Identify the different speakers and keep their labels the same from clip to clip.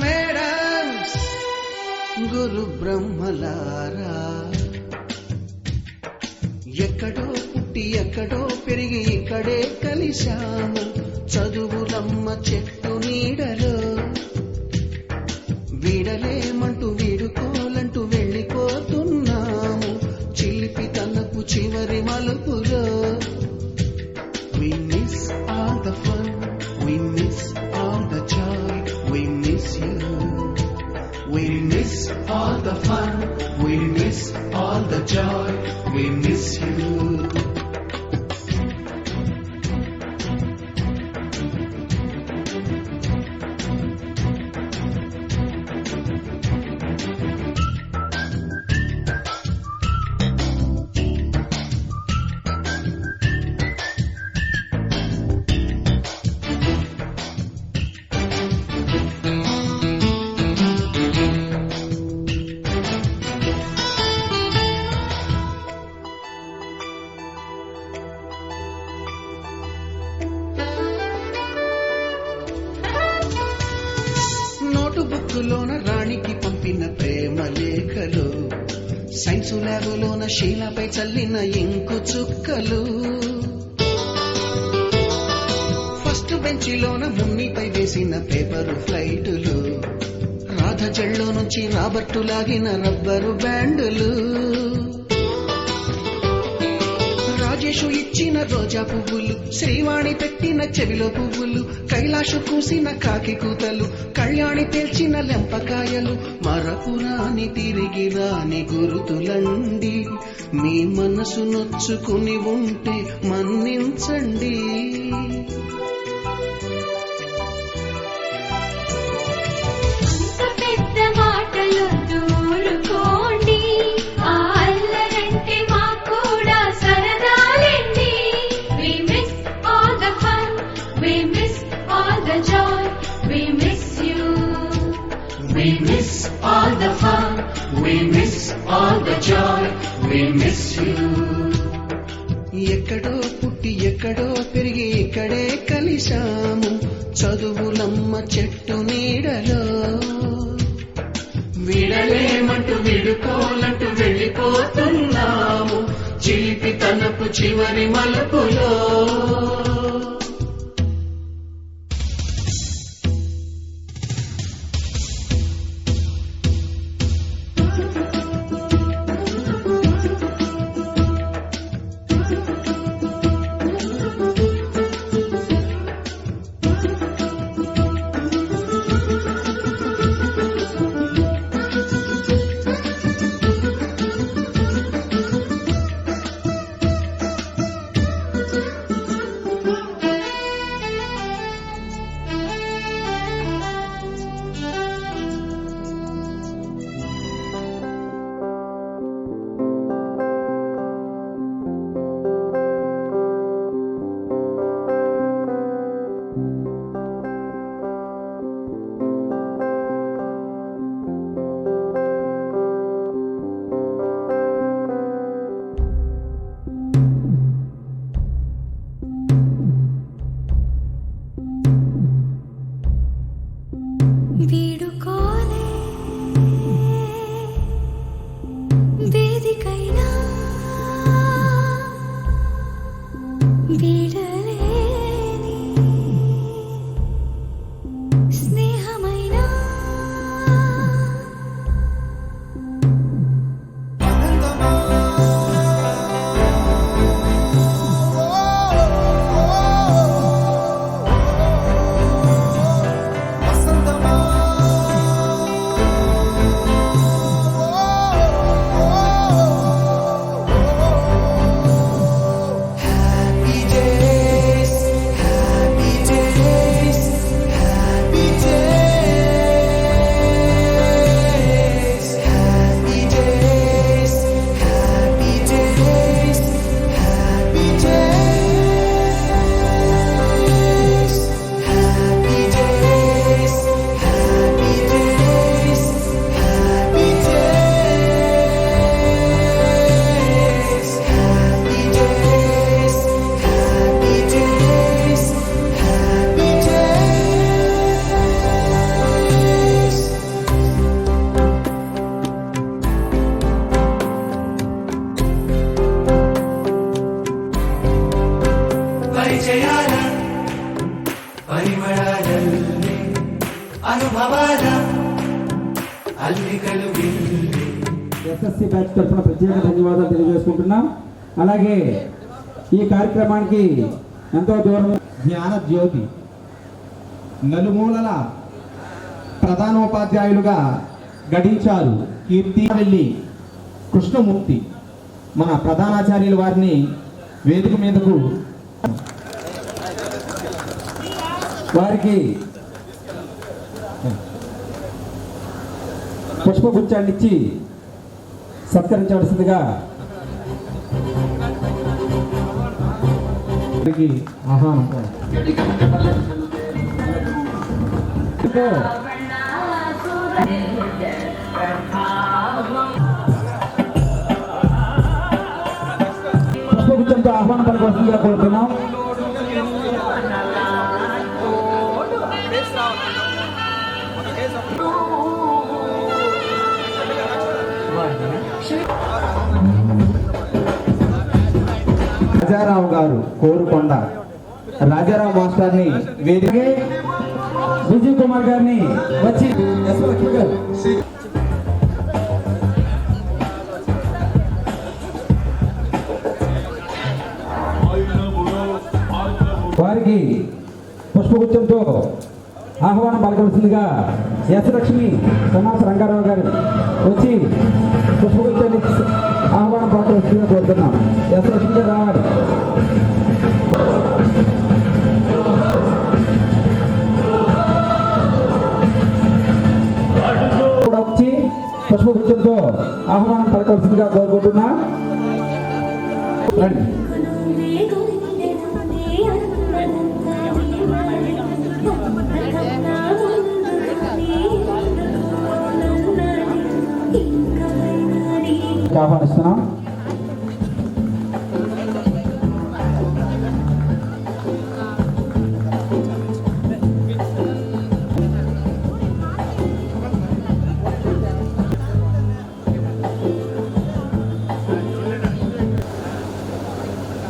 Speaker 1: Madams గురు బ్రహ్మలారా, ఎక్కడో పుట్టి ఎక్కడో పెరిగి ఇక్కడే కలిశాము చదువులమ్మ చెట్టు నీడలో. వీడలేమంటూ వీడుకోలంటూ వెళ్ళిపోతున్నాము చిలిపి తనపు చివరి మలుపులో. We miss all the fun, we miss all the joy, we miss you. We miss all the fun, we miss all the joy, we miss you. నోటుబుక్కులోన రాణికి పంపిన ప్రేమ లేఖలు, సైన్సు ల్యాబులోన శీలపై చల్లిన ఇంకు చుక్కలు, ఫస్ట్ బెంచిలోన మున్నిపై వేసిన పేపరు ఫ్లైటులు, రాధ జల్లో నుంచి రాబర్టు లాగిన rubber బ్యాండులు, Rajesh ఇచ్చిన రోజా పువ్వులు, శ్రీవాణి పెట్టిన చెవిలో పువ్వులు, కైలాషు కూసిన కాకి కూతలు, కళ్యాణి పేల్చిన లెంపకాయలు, మరపురాని తిరిగి రాని గురుతులండి. మీ మనసు నొచ్చుకుని ఉంటే మన్నించండి.
Speaker 2: We miss all the fun, we miss all the joy, we miss you.
Speaker 1: ఎక్కడో పుట్టి ఎక్కడో పెరిగి ఇక్కడే కలిశాము చదువులమ్మ చెట్టు నీడలో.
Speaker 2: విడలేమంటూ విడుకోలంటూ వెళ్ళిపోతున్నాము చిలిపి తనపు చివరి మలుపులో.
Speaker 3: వీడుకోలే వేదికైనా వీడలేని స్నేహమైనా
Speaker 1: Happy day. ಪರಿಚಯಾಲ ಪರಿಮಳದಲ್ಲಿ అనుభవాల అల్లికలు
Speaker 4: ఎస్ఎస్సి బ్యాచ్ తరఫున ప్రత్యేక ధన్యవాదాలు తెలియజేసుకుంటున్నాం. అలాగే ఈ కార్యక్రమానికి ఎంతో దూరం
Speaker 5: జ్ఞాన జ్యోతి నలుమూలల ప్రధానోపాధ్యాయులుగా గడించారు కీర్తివెల్లి కృష్ణమూర్తి మన ప్రధానాచార్యుల వారిని వేదిక మీదకు
Speaker 4: వారికి పుష్పగుచ్చాన్ని ఇచ్చి సత్కరించవలసిందిగా
Speaker 5: ఆహ్వానం.
Speaker 4: పుష్పగుచ్చంతో ఆహ్వానం పలకవలసిందిగా కోరుతున్నాం.
Speaker 5: రాజారావు గారు కోరుకొండ రాజారావు మాస్టర్ని వేదిక
Speaker 4: విజయ్ కుమార్ గారిని వచ్చి లక్ష్మి గారు వారికి పుష్పగుచ్చంతో ఆహ్వానం పలకవలసిందిగా ఎస్ లక్ష్మి సమాస్ రంగారావు గారు వచ్చి పుష్పగుచ్చాన్ని ఆహ్వానం పలకవలసిందిగా కోరుతున్నాం. ఎస్ లక్ష్మి గారు రావాలి. కూడా వచ్చి పుష్పగుచ్చంతో ఆహ్వానం పలకవలసిందిగా కోరుకుంటున్నా. రండి. ఆహ్వానిస్తున్నాం.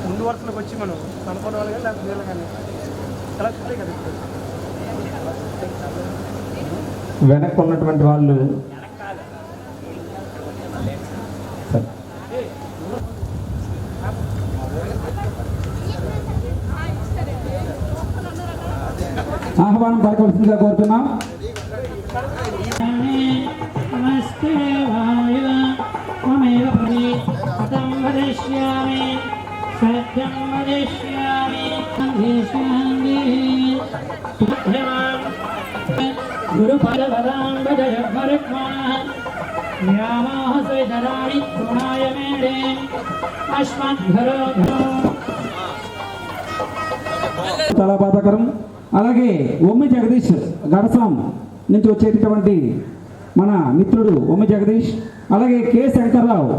Speaker 6: ముందు వరుసలోకి వచ్చి మనం కనుక్కున్న వాళ్ళు కానీ లేకపోతే వీళ్ళు కానీ అలా చూస్తే కదా
Speaker 5: వెనక్కి ఉన్నటువంటి వాళ్ళు
Speaker 4: ఆహ్వానం పలకవలసిందిగా కోరుతున్నాం.
Speaker 7: నమస్తే వాయ మమేవ ప్రతి పదం వదిష్యామి సత్యం వదిష్యామి సందేశాంగి గురుపదవదాం వదయ భరత్మాః వ్యామాః సైదరాణి గుణాయ మేడే అస్మద్ఘరో
Speaker 4: చాలా బాధాకరం. అలాగే ఒమ్మి జగదీష్ గడసాం నుంచి వచ్చేటటువంటి మన మిత్రుడు ఒమ్మి జగదీష్, అలాగే కె శంకర్రావు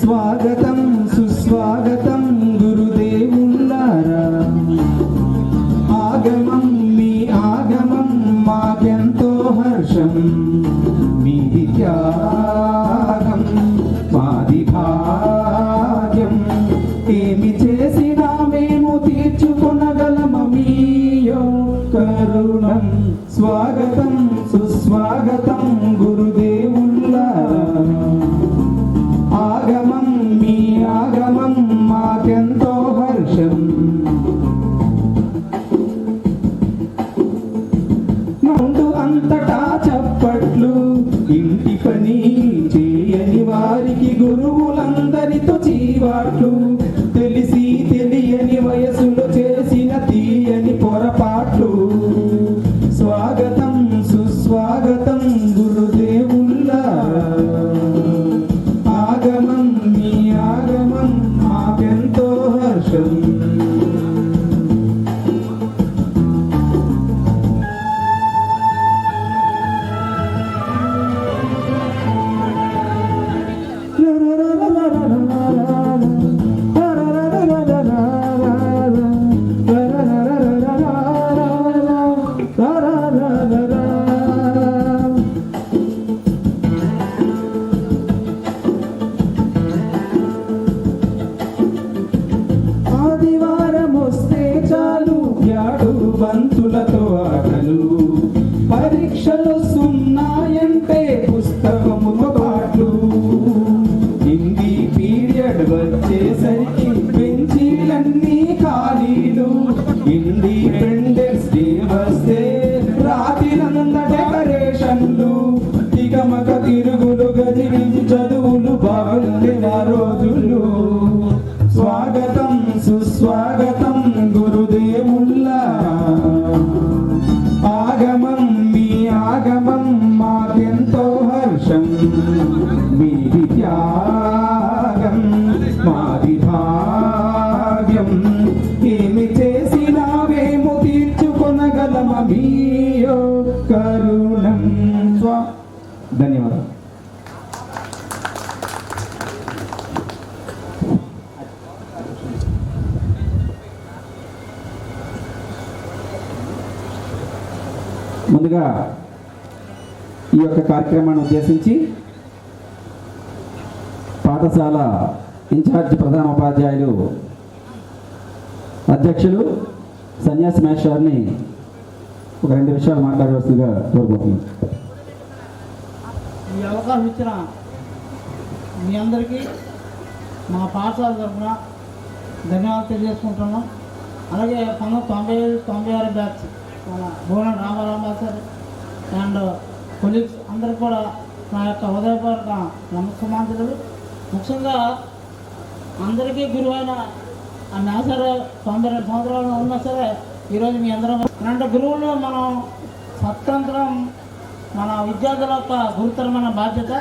Speaker 5: స్వాగతం సుస్వాగతం గురుదేవులారా. ఆగమం మీ ఆగమం మాకెంతో హర్షం. మీది త్యాగం మాది భాగ్యం. ఏమి చేసినా మేము తీర్చుకొనగలమ మీ కరుణం. స్వాగతం సుస్వాగతం గురుదేవులారా. ఆగమం మీ ఆగమం మాకెంతో హర్షం. ముందు అంతటా చప్పట్లు. ఇంటి పని చేయని వారికి గురువులందరితో చీవాట్లు. తెలిసి తెలియని వయసులో చేసిన తీయని పొరపాట్లు. స్వాగతం సుస్వాగతం గురుదేవులారా. ఆగమం మీ ఆగమం మాకెంతో హర్షం.
Speaker 4: బంతులతో ఆటలు, పరీక్షలు సున్నాయంటే పుస్తకముతో పాటు, హిందీ పీరియడ్ వచ్చేసరికి బెంచీలన్నీ ఖాళీలు, ఇండిపెండెన్స్ డే వస్తే రాత్రినంద డెకరేషన్లు, తిగమక తిరుగులు గజిబిజి చదువులు బాగుండే ఆ రోజులు. స్వాగతం సుస్వాగతం గురుదేవుల్లా ఆగమం, మీ ఆగమం మాకెంతో హర్షం, మీది త్యాగం మాది భాగ్యం, ఏమి చేసినావేమో తీర్చుకొనగలమ మీ యొక్క రుణం. ధన్యవాదాలు. ముందుగా ఈ యొక్క కార్యక్రమాన్ని ఉద్దేశించి పాఠశాల ఇన్ఛార్జ్ ప్రధాన ఉపాధ్యాయులు అధ్యక్షులు సన్యాసి మేషార్ని ఒక 2 విషయాలు మాట్లాడవలసిందిగా కోరుకుంటున్నాను.
Speaker 8: ఈ అవకాశం ఇచ్చిన మీ అందరికీ మా పాఠశాల తరఫున ధన్యవాదాలు తెలియజేసుకుంటున్నాం. అలాగే 1995-96 బ్యాచ్ మన భువన రామారావు సార్ అండ్ కొలీగ్స్ అందరికీ కూడా నా యొక్క హృదయపూర్వక నమస్కారాలు. ముఖ్యంగా అందరికీ గురువైన ఆ మేసారు 92 సంవత్సరాలు ఉన్నా సరే ఈరోజు మీ అందరం అలాంటి గురువులు మనం స్వతంత్రం మన విద్యార్థుల యొక్క గురుతరమైన బాధ్యత.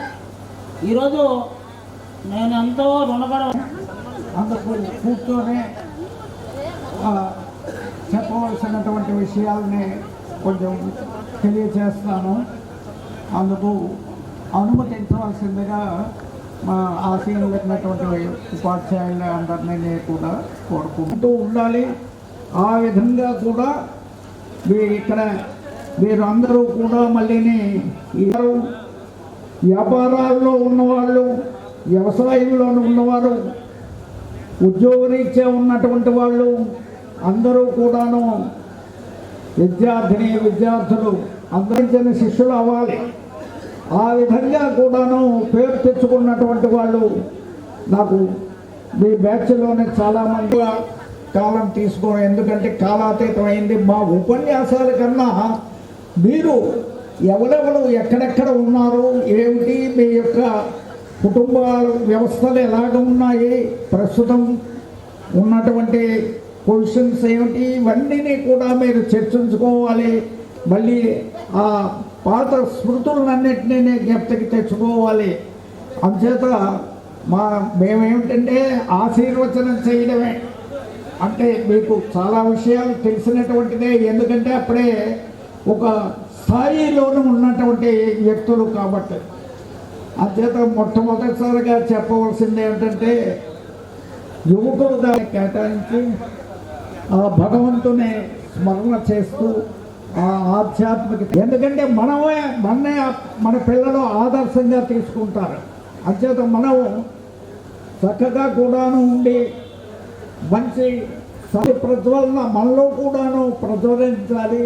Speaker 8: ఈరోజు నేను ఎంతో రుణపడి
Speaker 9: అందుకు కూర్చొని చెప్పవలసినటువంటి విషయాల్ని కొంచెం తెలియచేస్తాను. అందుకు అనుమతించవలసిందిగా మా ఆశీర్వదించినటువంటి ఉపాధ్యాయులు అందరినీ కూడా కోరుకుంటూ ఉండాలి. ఆ విధంగా కూడా ఇక్కడ మీరు అందరూ కూడా మళ్ళీ వ్యాపారాల్లో ఉన్నవాళ్ళు, వ్యవసాయంలో ఉన్నవారు, ఉద్యోగరీత్యా ఉన్నటువంటి వాళ్ళు అందరూ కూడాను విద్యార్థులు అందరించిన శిష్యులు అవ్వాలి. ఆ విధంగా కూడాను పేరు తెచ్చుకున్నటువంటి వాళ్ళు నాకు మీ బ్యాచ్లోనే చాలామంది కాలం తీసుకోవడం, ఎందుకంటే కాలాతీతం అయింది. మా ఉపన్యాసాల కన్నా మీరు ఎవరెవరు ఎక్కడెక్కడ ఉన్నారు, ఏమిటి, మీ యొక్క కుటుంబ వ్యవస్థలు ఎలాగ ఉన్నాయి, ప్రస్తుతం ఉన్నటువంటి పొజిషన్స్ ఏమిటి, ఇవన్నీ కూడా మీరు చర్చించుకోవాలి. మళ్ళీ ఆ పాత స్మృతులన్నింటినీ జ్ఞప్తికి తెచ్చుకోవాలి. అంచేత మేమేమిటంటే ఆశీర్వచనం చేయడమే. అంటే మీకు చాలా విషయాలు తెలిసినటువంటిదే, ఎందుకంటే అప్పుడే ఒక స్థాయిలోనూ ఉన్నటువంటి వ్యక్తులు కాబట్టి. అంచేత మొట్టమొదటిసారిగా చెప్పవలసింది ఏమిటంటే యువకులు దాన్ని కేటాయించి ఆ భగవంతుని స్మరణ చేస్తూ ఆ ఆధ్యాత్మిక, ఎందుకంటే మన పిల్లలు ఆదర్శంగా తీసుకుంటారు. అంచేత మనం చక్కగా కూడాను ఉండి మంచి ప్రజ్వలన మనలో కూడాను ప్రజ్వలించాలి.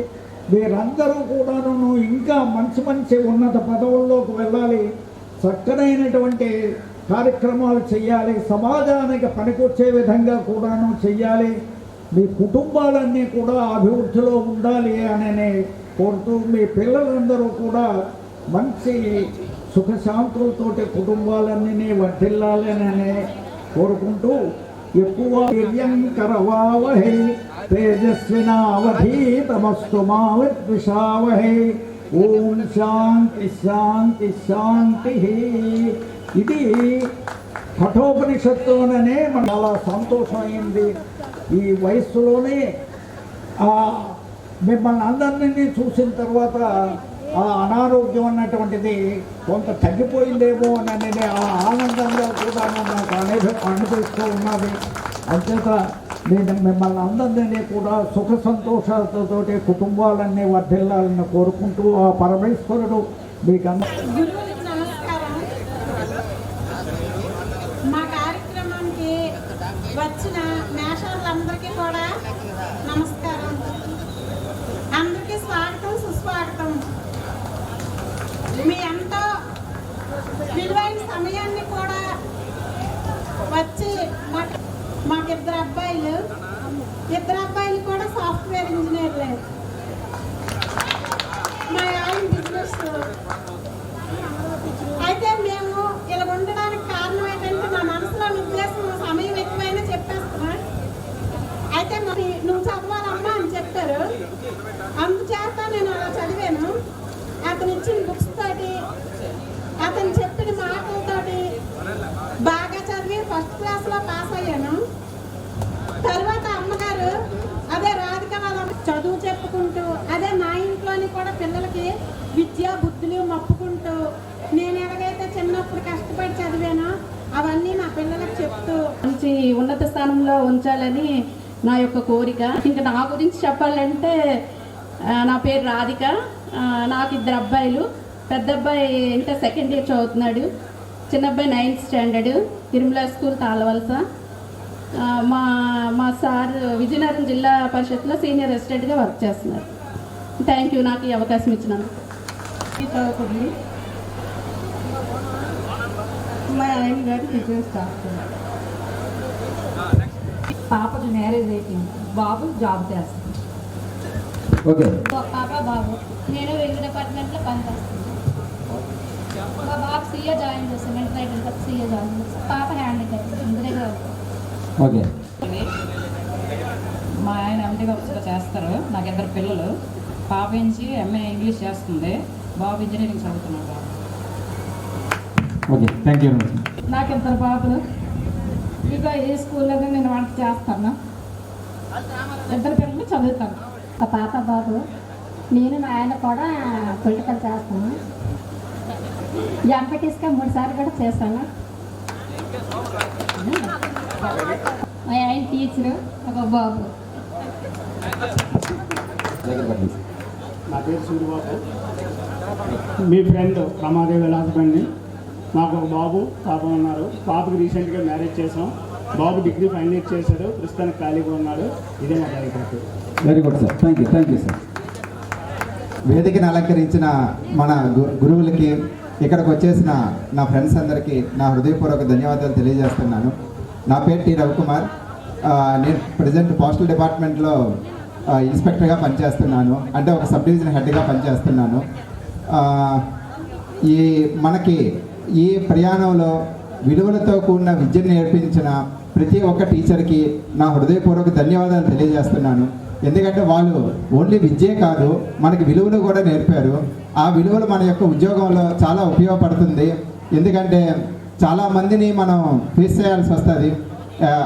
Speaker 9: మీరందరూ కూడాను ఇంకా మంచి ఉన్నత పదవుల్లోకి వెళ్ళాలి, చక్కనైనటువంటి కార్యక్రమాలు చేయాలి, సమాజానికి పనికొచ్చే విధంగా కూడాను చెయ్యాలి. మీ కుటుంబాలన్నీ కూడా అభివృద్ధిలో ఉండాలి అని కోరుతూ, మీ పిల్లలందరూ కూడా మంచి సుఖశాంతులతోటి కుటుంబాలన్నీ వర్ధిల్లాలి అని కోరుకుంటూ, ఎక్కువ కరవావహై తేజస్వినావధీతమస్తు మా విద్విషావహై. ఓం శాంతి శాంతి శాంతి. ఇది కఠోపనిషత్తులోనే మనకు చాలా సంతోషమైంది. ఈ వయస్సులోనే మిమ్మల్ని అందరినీ చూసిన తర్వాత ఆ అనారోగ్యం అన్నటువంటిది కొంత తగ్గిపోయిందేమో అనేది ఆ ఆనందంగా కూడా నాకు అనిపిస్తూ ఉన్నది. అంచేత నేను మిమ్మల్ని అందరినీ కూడా సుఖ సంతోషాలతోటి కుటుంబాలన్నీ వర్ధిల్లాలని కోరుకుంటూ ఆ పరమేశ్వరుడు మీకు
Speaker 10: మా కార్యక్రమానికి వచ్చిన మేషాలందరికీ కూడా నమస్కారం. మీ ఎంతో విలువైన సమయాన్ని కూడా వచ్చి మాకు ఇద్దరు అబ్బాయిలు కూడా సాఫ్ట్వేర్ ఇంజనీర్లే. మా ఆయన బిజినెస్. అయితే మేము ఇలా ఉండడానికి కారణం ఏంటంటే నా మనసులోని ఉద్దేశం సమయం ఎక్కువైనా చెప్పేస్తున్నా. అయితే మరి నువ్వు చదవాలమ్మా అని చెప్పారు. అందుచేత నేను అలా చదివాను. అతను ఇచ్చిన బుక్స్ తోటి, అతను చెప్పిన మాటలతోటి బాగా చదివి ఫస్ట్ క్లాస్లో పాస్ అయ్యాను. తర్వాత అమ్మగారు అదే రాధిక వాళ్ళ చదువు చెప్పుకుంటూ, అదే నా ఇంట్లోని కూడా పిల్లలకి విద్యా బుద్ధులు మప్పుకుంటూ, నేను ఎలాగైతే చిన్నప్పుడు కష్టపడి చదివానో అవన్నీ నా పిల్లలకు చెప్తూ
Speaker 11: మంచి ఉన్నత స్థానంలో ఉంచాలని నా యొక్క కోరిక. ఇంకా నా గురించి చెప్పాలంటే నా పేరు రాధిక. నాకు ఇద్దరు అబ్బాయిలు. పెద్ద అబ్బాయి ఇంటర్ సెకండ్ ఇయర్ చదువుతున్నాడు. చిన్న అబ్బాయి 9th standard, Tirumala school Talavalasa. మా సార్ విజయనగరం జిల్లా పరిషత్లో సీనియర్ అసిస్టెంట్గా వర్క్ చేస్తున్నారు. థ్యాంక్ యూ నాకు ఈ అవకాశం ఇచ్చినందుకు.
Speaker 8: చదువుకుంది. మా ఆయన గారు బిజినెస్ చేస్తున్నారు.
Speaker 11: పాపకు మ్యారేజ్ అయిపోయింది. బాబు జాబ్ చేస్తాను.
Speaker 5: ఓకే.
Speaker 3: పాప బాబు. నేను వెలుగు డిపార్ట్మెంట్లో పనిచేస్తాను. మా బాబు సీఏ జాయిన్ చేస్తాను. ఇంటర్ సీఏ జాయిన్ చేస్తాను. పాప హ్యాండిక్యాప్ ఇంటి దగ్గర.
Speaker 5: ఓకే.
Speaker 11: మా ఆయన ఎంటీ వర్క్స్లో చేస్తారు. నాకు ఇద్దరు పిల్లలు. పాప నుంచి ఎంఏ ఇంగ్లీష్ చేస్తుంది. బాబు ఇంజనీరింగ్ చదువుతున్నాడు.
Speaker 5: Okay, thank you.
Speaker 11: నాకు ఇద్దరు బాబులు. ఇక ఏ స్కూల్లో నేను వంట చేస్తాను. ఇద్దరు పిల్లలు చదువుతాను.
Speaker 3: మా పాప బాబు. నేను మా ఆయన కూడా పొలిటికల్ చేస్తాను. ఎంపీటీస్గా 3 సార్లు కూడా చేస్తాను. మా ఆయన టీచరు, ఒక బాబు.
Speaker 6: నా పేరు సూర్యబాబు. మీ ఫ్రెండ్ రమాదేవి హస్బెండ్ని. నాకు ఒక బాబు పాప ఉన్నారు. పాపకి రీసెంట్గా మ్యారేజ్ చేసాం. బాబు డిగ్రీ ఫైనల్ ఇయర్ చేశాడు. ప్రస్తుతానికి ఖాళీగా ఉన్నాడు. ఇదే మా కార్యక్రమం.
Speaker 5: Very good sir. Thank you sir. వేదికను అలంకరించిన మన గురువులకి, ఇక్కడికి వచ్చేసిన నా ఫ్రెండ్స్ అందరికీ నా హృదయపూర్వక ధన్యవాదాలు తెలియజేస్తున్నాను. నా పేరు టి రవికుమార్. నేను ప్రజెంట్ పోస్టల్ డిపార్ట్మెంట్లో ఇన్స్పెక్టర్గా పనిచేస్తున్నాను. అంటే ఒక సబ్ డివిజన్ హెడ్గా పనిచేస్తున్నాను. మనకి ఈ ప్రయాణంలో విలువలతో కూడిన విద్యను నేర్పించిన ప్రతి ఒక్క టీచర్కి నా హృదయపూర్వక ధన్యవాదాలు తెలియజేస్తున్నాను. ఎందుకంటే వాళ్ళు ఓన్లీ విద్యే కాదు, మనకి విలువలు కూడా నేర్పారు. ఆ విలువలు మన యొక్క ఉద్యోగంలో చాలా ఉపయోగపడుతుంది. ఎందుకంటే చాలామందిని మనం ఫేస్ చేయాల్సి వస్తుంది.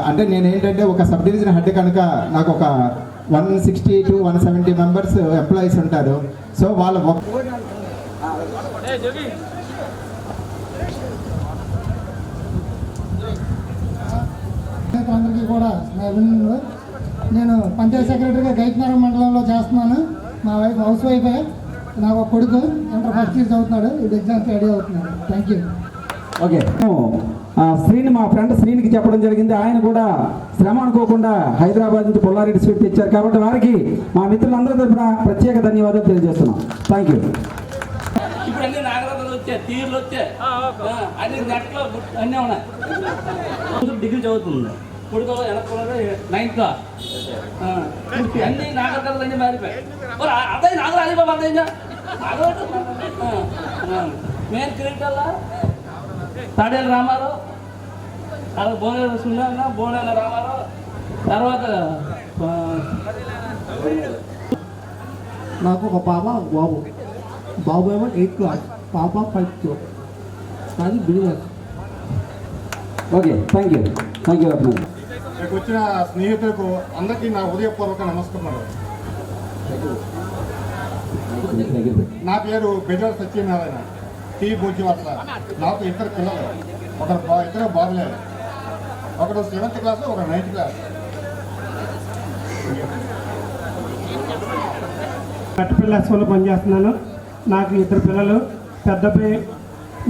Speaker 5: అంటే నేనేంటంటే ఒక సబ్ డివిజన్ హెడ్ కనుక నాకు ఒక 160 to 170 మెంబర్స్ ఎంప్లాయీస్ ఉంటారు. సో వాళ్ళ
Speaker 8: అందరికీ కూడా నా అభినందనలు. నేను పంచాయత్ సెక్రటరీగా గైట్నగరం మండలంలో చేస్తున్నాను. మా వైఫ్ హౌస్ వైఫే. నాకు ఒక కొడుకు ఇంటర్ ఫస్ట్ ఇయర్ చదువుతున్నాడు. ఇది ఎగ్జామ్కి రెడీ అవుతున్నాడు. Thank you.
Speaker 4: ఓకే. శ్రీని, మా ఫ్రెండ్ శ్రీనికి చెప్పడం జరిగింది. ఆయన కూడా శ్రమ అనుకోకుండా హైదరాబాద్ నుంచి పుల్లారెడ్డి స్వీట్ తెచ్చారు. కాబట్టి వారికి మా మిత్రులందరి తరఫున ప్రత్యేక ధన్యవాదాలు తెలియజేస్తున్నాం. Thank you.
Speaker 7: ఇప్పుడు అన్ని నాగరాజులు వచ్చాయి, తీర్లు వచ్చాయి, అన్ని నెట్లో అన్నీ ఉన్నాయి. డిగ్రీ చదువుతుంది. కొడుకు వెనక్కున్నది 9th. అన్ని నాగరాజులు అన్నీ మారిపోయాయి. అదే నాగరాజు అదే మెయిన్ క్రికెటర్లా తాడేలు రామారావు, అలా బోనేల సున్నా, బోనేల రామారావు. తర్వాత
Speaker 8: నాకు ఒక పాప, బాబు. బాబు ఏమో 8th క్లాస్, పాప 5th క్లాస్. అది బిజినెస్.
Speaker 4: ఓకే, థ్యాంక్ యూ రత్న.
Speaker 6: ఇక్కడికి వచ్చిన స్నేహితులకు అందరికీ నా హృదయపూర్వక నమస్కారాలు. నా పేరు బెజార్ సత్యనారాయణ, టీ బోజివాట్ల. నాకు ఇద్దరు పిల్లలు. ఇద్దరు బాబులేదు. ఒకడు 7th క్లాస్, ఒకడు 9th క్లాస్.
Speaker 12: కట్టపల్లి స్కూల్లో పనిచేస్తున్నాను. నాకు ఇద్దరు పిల్లలు. పెద్ద అబ్బాయి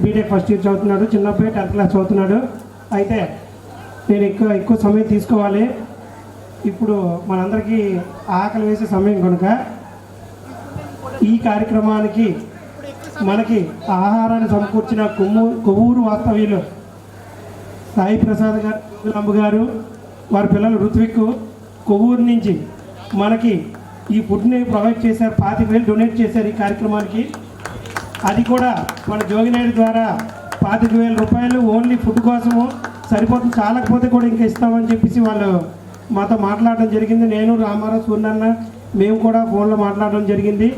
Speaker 12: బీటెక్ ఫస్ట్ ఇయర్ చదువుతున్నాడు. చిన్న అబ్బాయి 10th క్లాస్ చదువుతున్నాడు. అయితే నేను ఎక్కువ సమయం తీసుకోవాలి. ఇప్పుడు మనందరికీ ఆకలి వేసే సమయం కనుక ఈ కార్యక్రమానికి మనకి ఆహారాన్ని సమకూర్చిన కొవ్వూరు వాస్తవ్యులు సాయి ప్రసాద్ గారు అమ్మ గారు వారి పిల్లలు ఋత్విక్ కొవ్వూరు నుంచి మనకి ఈ ఫుడ్ని ప్రొవైడ్ చేశారు. 25,000 డొనేట్ చేశారు ఈ కార్యక్రమానికి. అది కూడా మన జోగినాయుడు ద్వారా 25,000 రూపాయలు ఓన్లీ ఫుడ్ కోసము సరిపోతుంది, చాలకపోతే కూడా ఇంకా ఇస్తామని చెప్పేసి వాళ్ళు మాతో మాట్లాడడం జరిగింది. నేను రామారావు సూర్యన్న మేము కూడా ఫోన్లో మాట్లాడడం జరిగింది.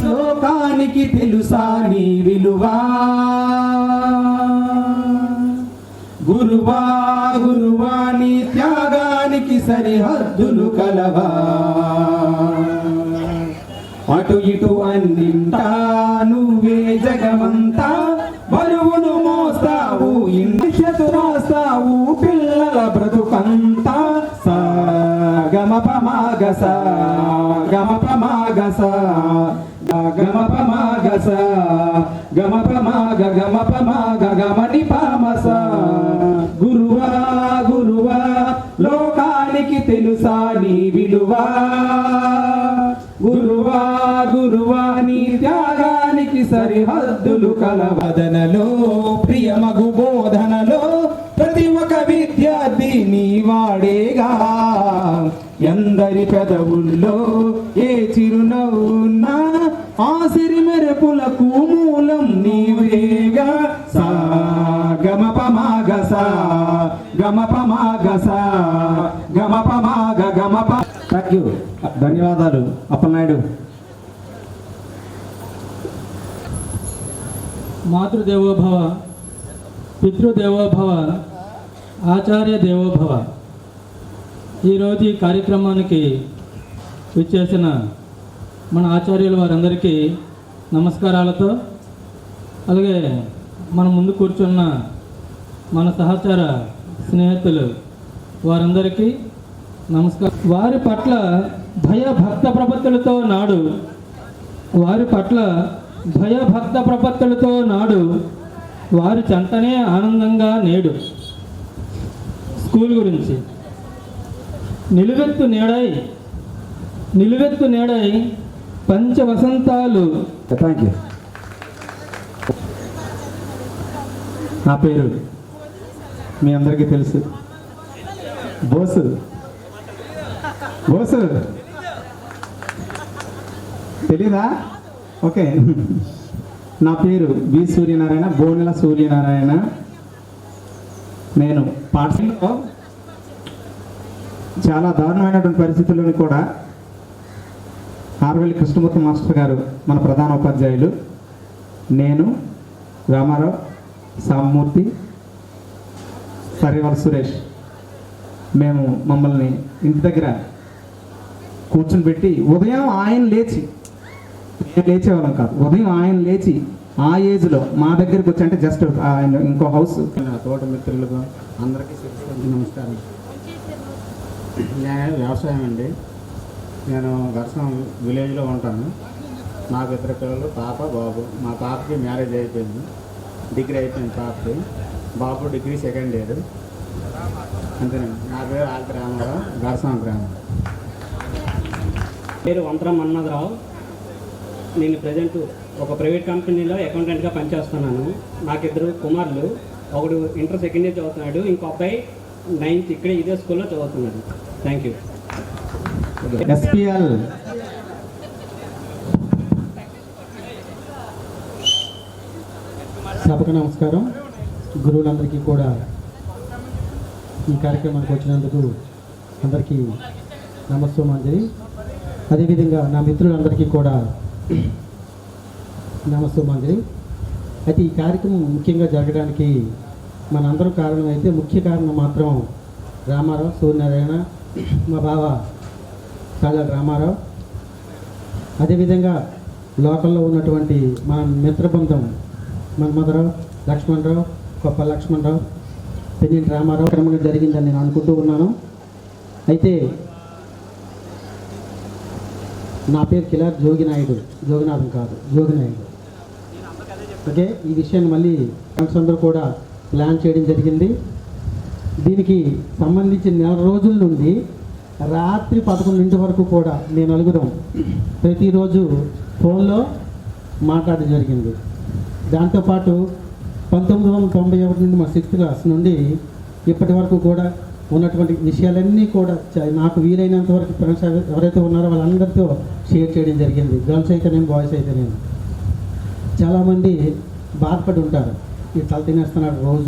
Speaker 4: లోకానికి తెలుసా నీ విలువా గురువా గురువా నీ త్యాగానికి సరిహద్దులు కలవా అటు ఇటు అన్నింటా నువ్వే జగమంతా బరువును మోస్తావు ఇంటిషతు రాస్తావు పిల్లల బ్రతుకంతా గమ పమ గస గమ పమ గస గమ పమ గస గమ పమ గమ పమ గమని పమస గురువా గురువా లోకానికి తెలుసా నీ విలువా గురువా గురువా నీ త్యాగానికి సరిహద్దులు కలవదనలో ప్రియమగు బోధనలో ప్రతి ఒక్క విద్యార్థి నీ వాడేగా ఎందరి పెదవుల్లో ఏ చిరునవ్వున్నా ఆ సిరి మెరుపులకు మూలం నీవేగా సా గమ పమాగ సా గమ పమాగ సా గమ పమాగ గమ ప. థ్యాంక్ యూ, ధన్యవాదాలు అప్పలనాయుడు.
Speaker 13: మాతృదేవోభవ, పితృదేవోభవ, ఆచార్య దేవోభవ. ఈరోజు ఈ కార్యక్రమానికి విచ్చేసిన మన ఆచార్యుల వారందరికీ నమస్కారాలతో, అలాగే మన ముందు కూర్చున్న మన సహచర స్నేహితులు వారందరికీ నమస్కారం. వారి పట్ల భయభక్త ప్రపత్తులతో నాడు వారి చెంతనే ఆనందంగా నేడు. స్కూల్ గురించి నిలువెత్తు నేడై పంచ వసంతాలు.
Speaker 4: Thank you. నా పేరు మీ అందరికీ తెలుసు, బోసు. తెలీదా? ఓకే. నా పేరు బి సూర్యనారాయణ, బోనెల సూర్యనారాయణ. నేను పాఠశాలలో చాలా దారుణమైనటువంటి పరిస్థితుల్లోని కూడా ఆర్వెల్లి కృష్ణమూర్తి మాస్టర్ గారు మన ప్రధాన ఉపాధ్యాయులు, నేను, రామారావు, సామమూర్తి, సరివల్ సురేష్, మేము మమ్మల్ని ఇంటి దగ్గర కూర్చొని పెట్టి ఉదయం ఆయన లేచేవాళ్ళం కాదు, ఉదయం ఆయన లేచి ఆ ఏజ్లో మా దగ్గరికి వచ్చి, అంటే జస్ట్ ఆయన ఇంకో హౌస్. తోట మిత్రులకు అందరికీ నమస్కారం. నేను వ్యవసాయం అండి. నేను ఘర్షణ విలేజ్లో ఉంటాను. నాకు ఇద్దరు పిల్లలు, పాప బాబు. మా పాపకి మ్యారేజ్ అయిపోయింది, డిగ్రీ అయిపోయింది పాపకి. బాబు డిగ్రీ సెకండ్ ఇయర్. అంతేనండి. నా పేరు ఆల్తి రామారావు, ఘర్షణ గ్రామం.
Speaker 14: పేరు వంతరం మన్మధరావు. నేను ప్రజెంట్ ఒక ప్రైవేట్ కంపెనీలో అకౌంటెంట్గా పనిచేస్తున్నాను. నాకు ఇద్దరు కుమారులు, ఒకడు ఇంటర్ సెకండ్ ఇయర్ చదువుతున్నాడు, ఇంకో అబ్బాయి 9th ఇక్కడే ఇదే స్కూల్లో చదువుతున్నాడు. Thank you.
Speaker 4: ఎస్పిఎల్
Speaker 15: సభకు నమస్కారం. గురువులందరికీ కూడా ఈ కార్యక్రమానికి వచ్చినందుకు అందరికీ నమస్సుమాంజలి. అదేవిధంగా నా మిత్రులందరికీ కూడా నమస్సుమాంజలి. అయితే ఈ కార్యక్రమం ముఖ్యంగా జరగడానికి మనందరూ కారణమైతే ముఖ్య కారణం మాత్రం రామారావు, సూర్యనారాయణ, మా బావ కాళ్ళ రామారావు, అదేవిధంగా లోకల్లో ఉన్నటువంటి మన మిత్రబృందం మన్మధరావు, లక్ష్మణరావు, కొప్ప లక్ష్మణరావు, పెన్నింటి రామారావు క్రమంగా జరిగిందని నేను అనుకుంటూ ఉన్నాను. అయితే నా పేరు కిలార్ జోగినాయుడు, జోగినాథం కాదు, జోగినాయుడు. ఓకే, ఈ విషయాన్ని మళ్ళీ ఫ్రెండ్స్ అందరూ కూడా ప్లాన్ చేయడం జరిగింది. దీనికి సంబంధించి 4 రోజుల నుండి రాత్రి 11 వరకు కూడా నేను నలుగురం ప్రతిరోజు ఫోన్లో మాట్లాడడం జరిగింది. దాంతోపాటు 1991 నుండి మా 6th క్లాస్ నుండి ఇప్పటి వరకు కూడా ఉన్నటువంటి విషయాలన్నీ కూడా నాకు వీలైనంత వరకు ఫ్రెండ్స్ ఎవరైతే ఉన్నారో వాళ్ళందరితో షేర్ చేయడం జరిగింది. గర్ల్స్ అయితేనేమి, బాయ్స్ అయితేనేమి. చాలామంది బాధపడి ఉంటారు, ఈ తల తినేస్తున్నాడు రోజు.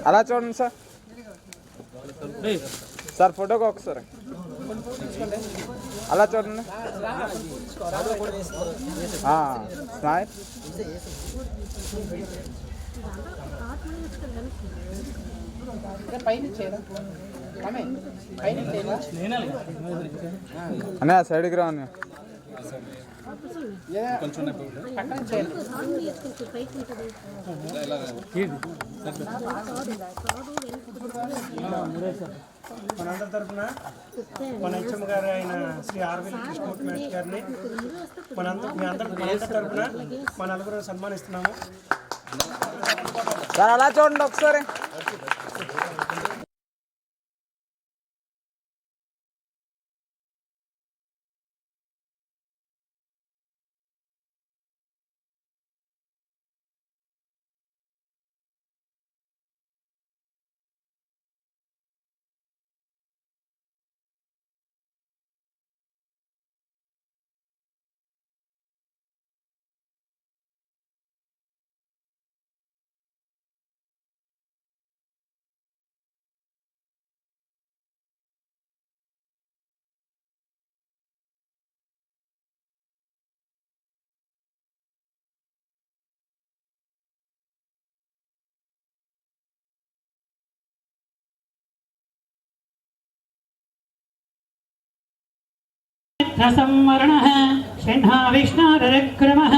Speaker 16: అలా చూడండి సార్. సార్ ఫోటోకి ఒకసారి అలా చూడండి. స్మైల్. అన్న సైడ్కి రా అన్న
Speaker 12: మనందరి తరఫున మన హెచ్ఎం గారు అయిన శ్రీ ఆర్వెల్ కృష్ణమూర్తి గారిని మీ అందరి తరఫున మన నలుగురు సన్మానిస్తున్నాము.
Speaker 16: సార్ అలా చూడండి ఒకసారి.
Speaker 17: संवरणः षण्हाविष्णारक्रमः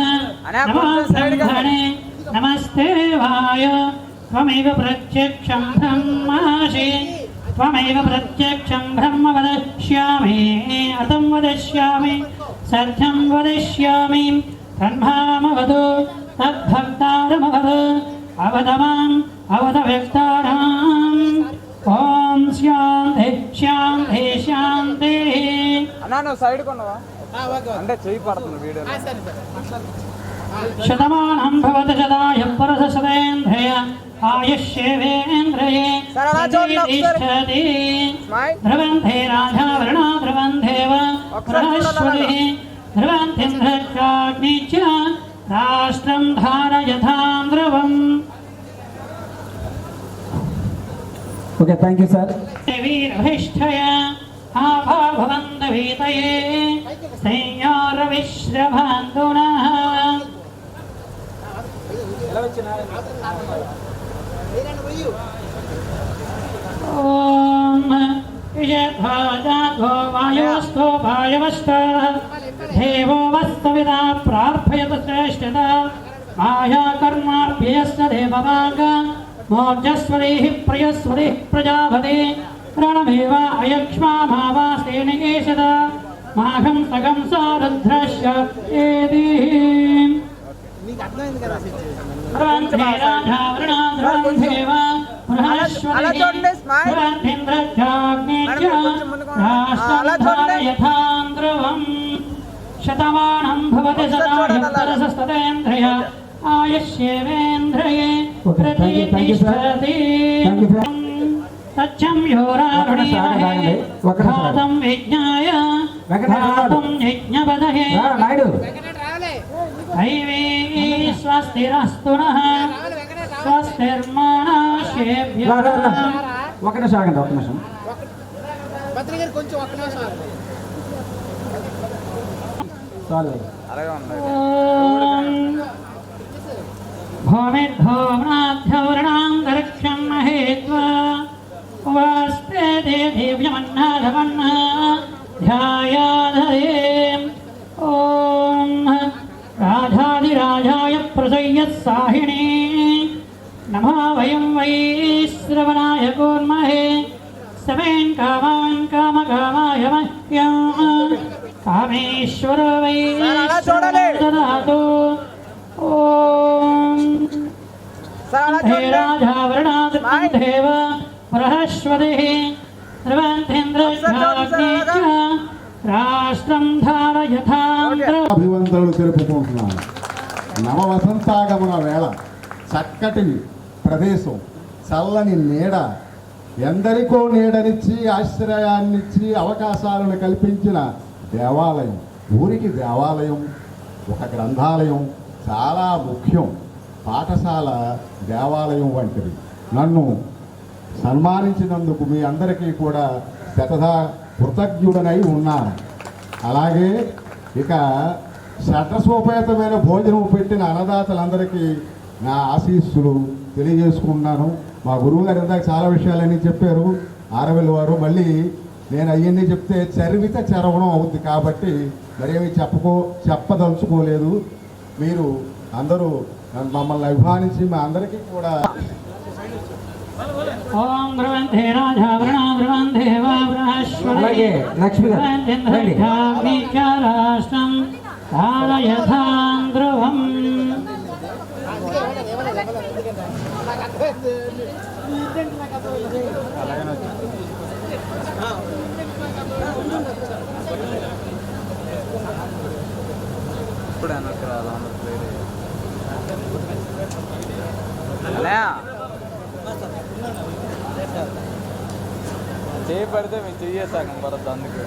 Speaker 17: नमोऽब्रह्मणे नमस्ते वाय त्वमेव प्रत्यक्षं ब्रह्मासि त्वमेव प्रत्यक्षं ब्रह्म वदिष्यामि अर्थं वदिष्यामि सत्यं वदिष्यामि तन्मामवतु तद्भक्तारमवतु अवदमाम् अवदव्यक्ताराम् ఓం శాంతి శాంతి శాంతి.
Speaker 16: అన్నా సైడ్ కొన్నావా అంటే చెయ్యి పడుతుంది వీడియో.
Speaker 17: శతమానం భవతి శతాయ పురుషశతేంద్రియ ఆయుష్యేవేంద్రియే తిష్టతి. ధ్రువంతే రాజా వరుణో ధ్రువందేవ బృహస్పతిః ధ్రువంతింద్రచాగ్ని చ రాష్ట్రం ధారయథాం ధ్రువం.
Speaker 4: Okay, thank you sir.
Speaker 17: వీరభిష్ఠయ ఆభాభవంతవీతయే సంయోరవిశ్రభాంతునః. ఓం విజయధ్వజాధ్వో వాయువస్థో వాయువస్థః దేవో వస్తవిదా ప్రార్థయత శ్రేష్ఠత మాయాకర్మాభ్యయస్య దేవవాగ మోర్జస్వదేః ప్రయస్వదేః ప్రజాపతే రణమేవ అయక్ష్మామావాస్తేనికేశద మాఘం సగం సారుద్రశ్య ఏది. శతమానం భవతి సదాయుక్తరసస్తదేంద్రియ ఆయుష్యేవేంద్రియే ప్రతిష్టతి. సత్యం యోరారుణీమహే ఘాతం విజ్ఞాయ ఘాతం యజ్ఞపదహే దైవీ స్వస్తిరస్తు నః స్వస్తిర్మాణాశేభ్యః.
Speaker 4: ఒక నిమిషం ఆగండి, ఒక నిమిషం.
Speaker 17: భూమిర్భూమ్నాధ్యౌరణాంతరిక్షం మహేత్వా వాస్తే దేవ్యమన్నాధవన్న ధ్యాయాధరే. ఓం రాధాదిరాజాయ ప్రసయ్యత్ సాహిణే నమో వయం వై శ్రవణాయ కూర్మహే సవేన్ కామాన్ కామకామాయ మహ్యం కామేశ్వర వై దదాతు. ఓం రాజావరణాదేవ బృహస్పతిః ధ్రువంతేంద్రచాగ్ని చ రాష్ట్రం ధారయథాం ధ్రువం.
Speaker 18: అభివందనలు తెలుపుకుంటున్నాను. నవవసంతాగమన వేళ చక్కటి ప్రదేశం, చల్లని నీడ, ఎందరికో నీడనిచ్చి ఆశ్రయాన్నిచ్చి అవకాశాలను కల్పించిన దేవాలయం. ఊరికి దేవాలయం, ఒక గ్రంథాలయం చాలా ముఖ్యం. పాఠశాల దేవాలయం వంటిది. నన్ను సన్మానించినందుకు మీ అందరికీ కూడా శతదా కృతజ్ఞుడనై ఉన్నాను. అలాగే ఇక షడ్రసోపేతమైన భోజనం పెట్టిన అన్నదాతలందరికీ నా ఆశీస్సులు తెలియజేసుకుంటున్నాను. మా గురువు గారు ఇందాక చాలా విషయాలన్నీ చెప్పారు. ఆరవెల్లి వారు మళ్ళీ నేను అవన్నీ చెప్తే చరివిత చరవణం అవుద్ది కాబట్టి మరేమి చెప్పదలుచుకోలేదు. మీరు అందరూ మమ్మల్ని అభిమానించి మా అందరికీ కూడా
Speaker 17: ఓం ధ్రువంతే రాజావరణ ధ్రువంతే
Speaker 4: అలాగే లక్ష్మి గారు రండి.
Speaker 17: రాష్ట్రం ధారయథాం ధ్రువం.
Speaker 16: ఇప్పుడు వెనక్కి రాదు అలా చేయి పడితే మేము చెయ్యేసాకం పడద్దు. అందుకే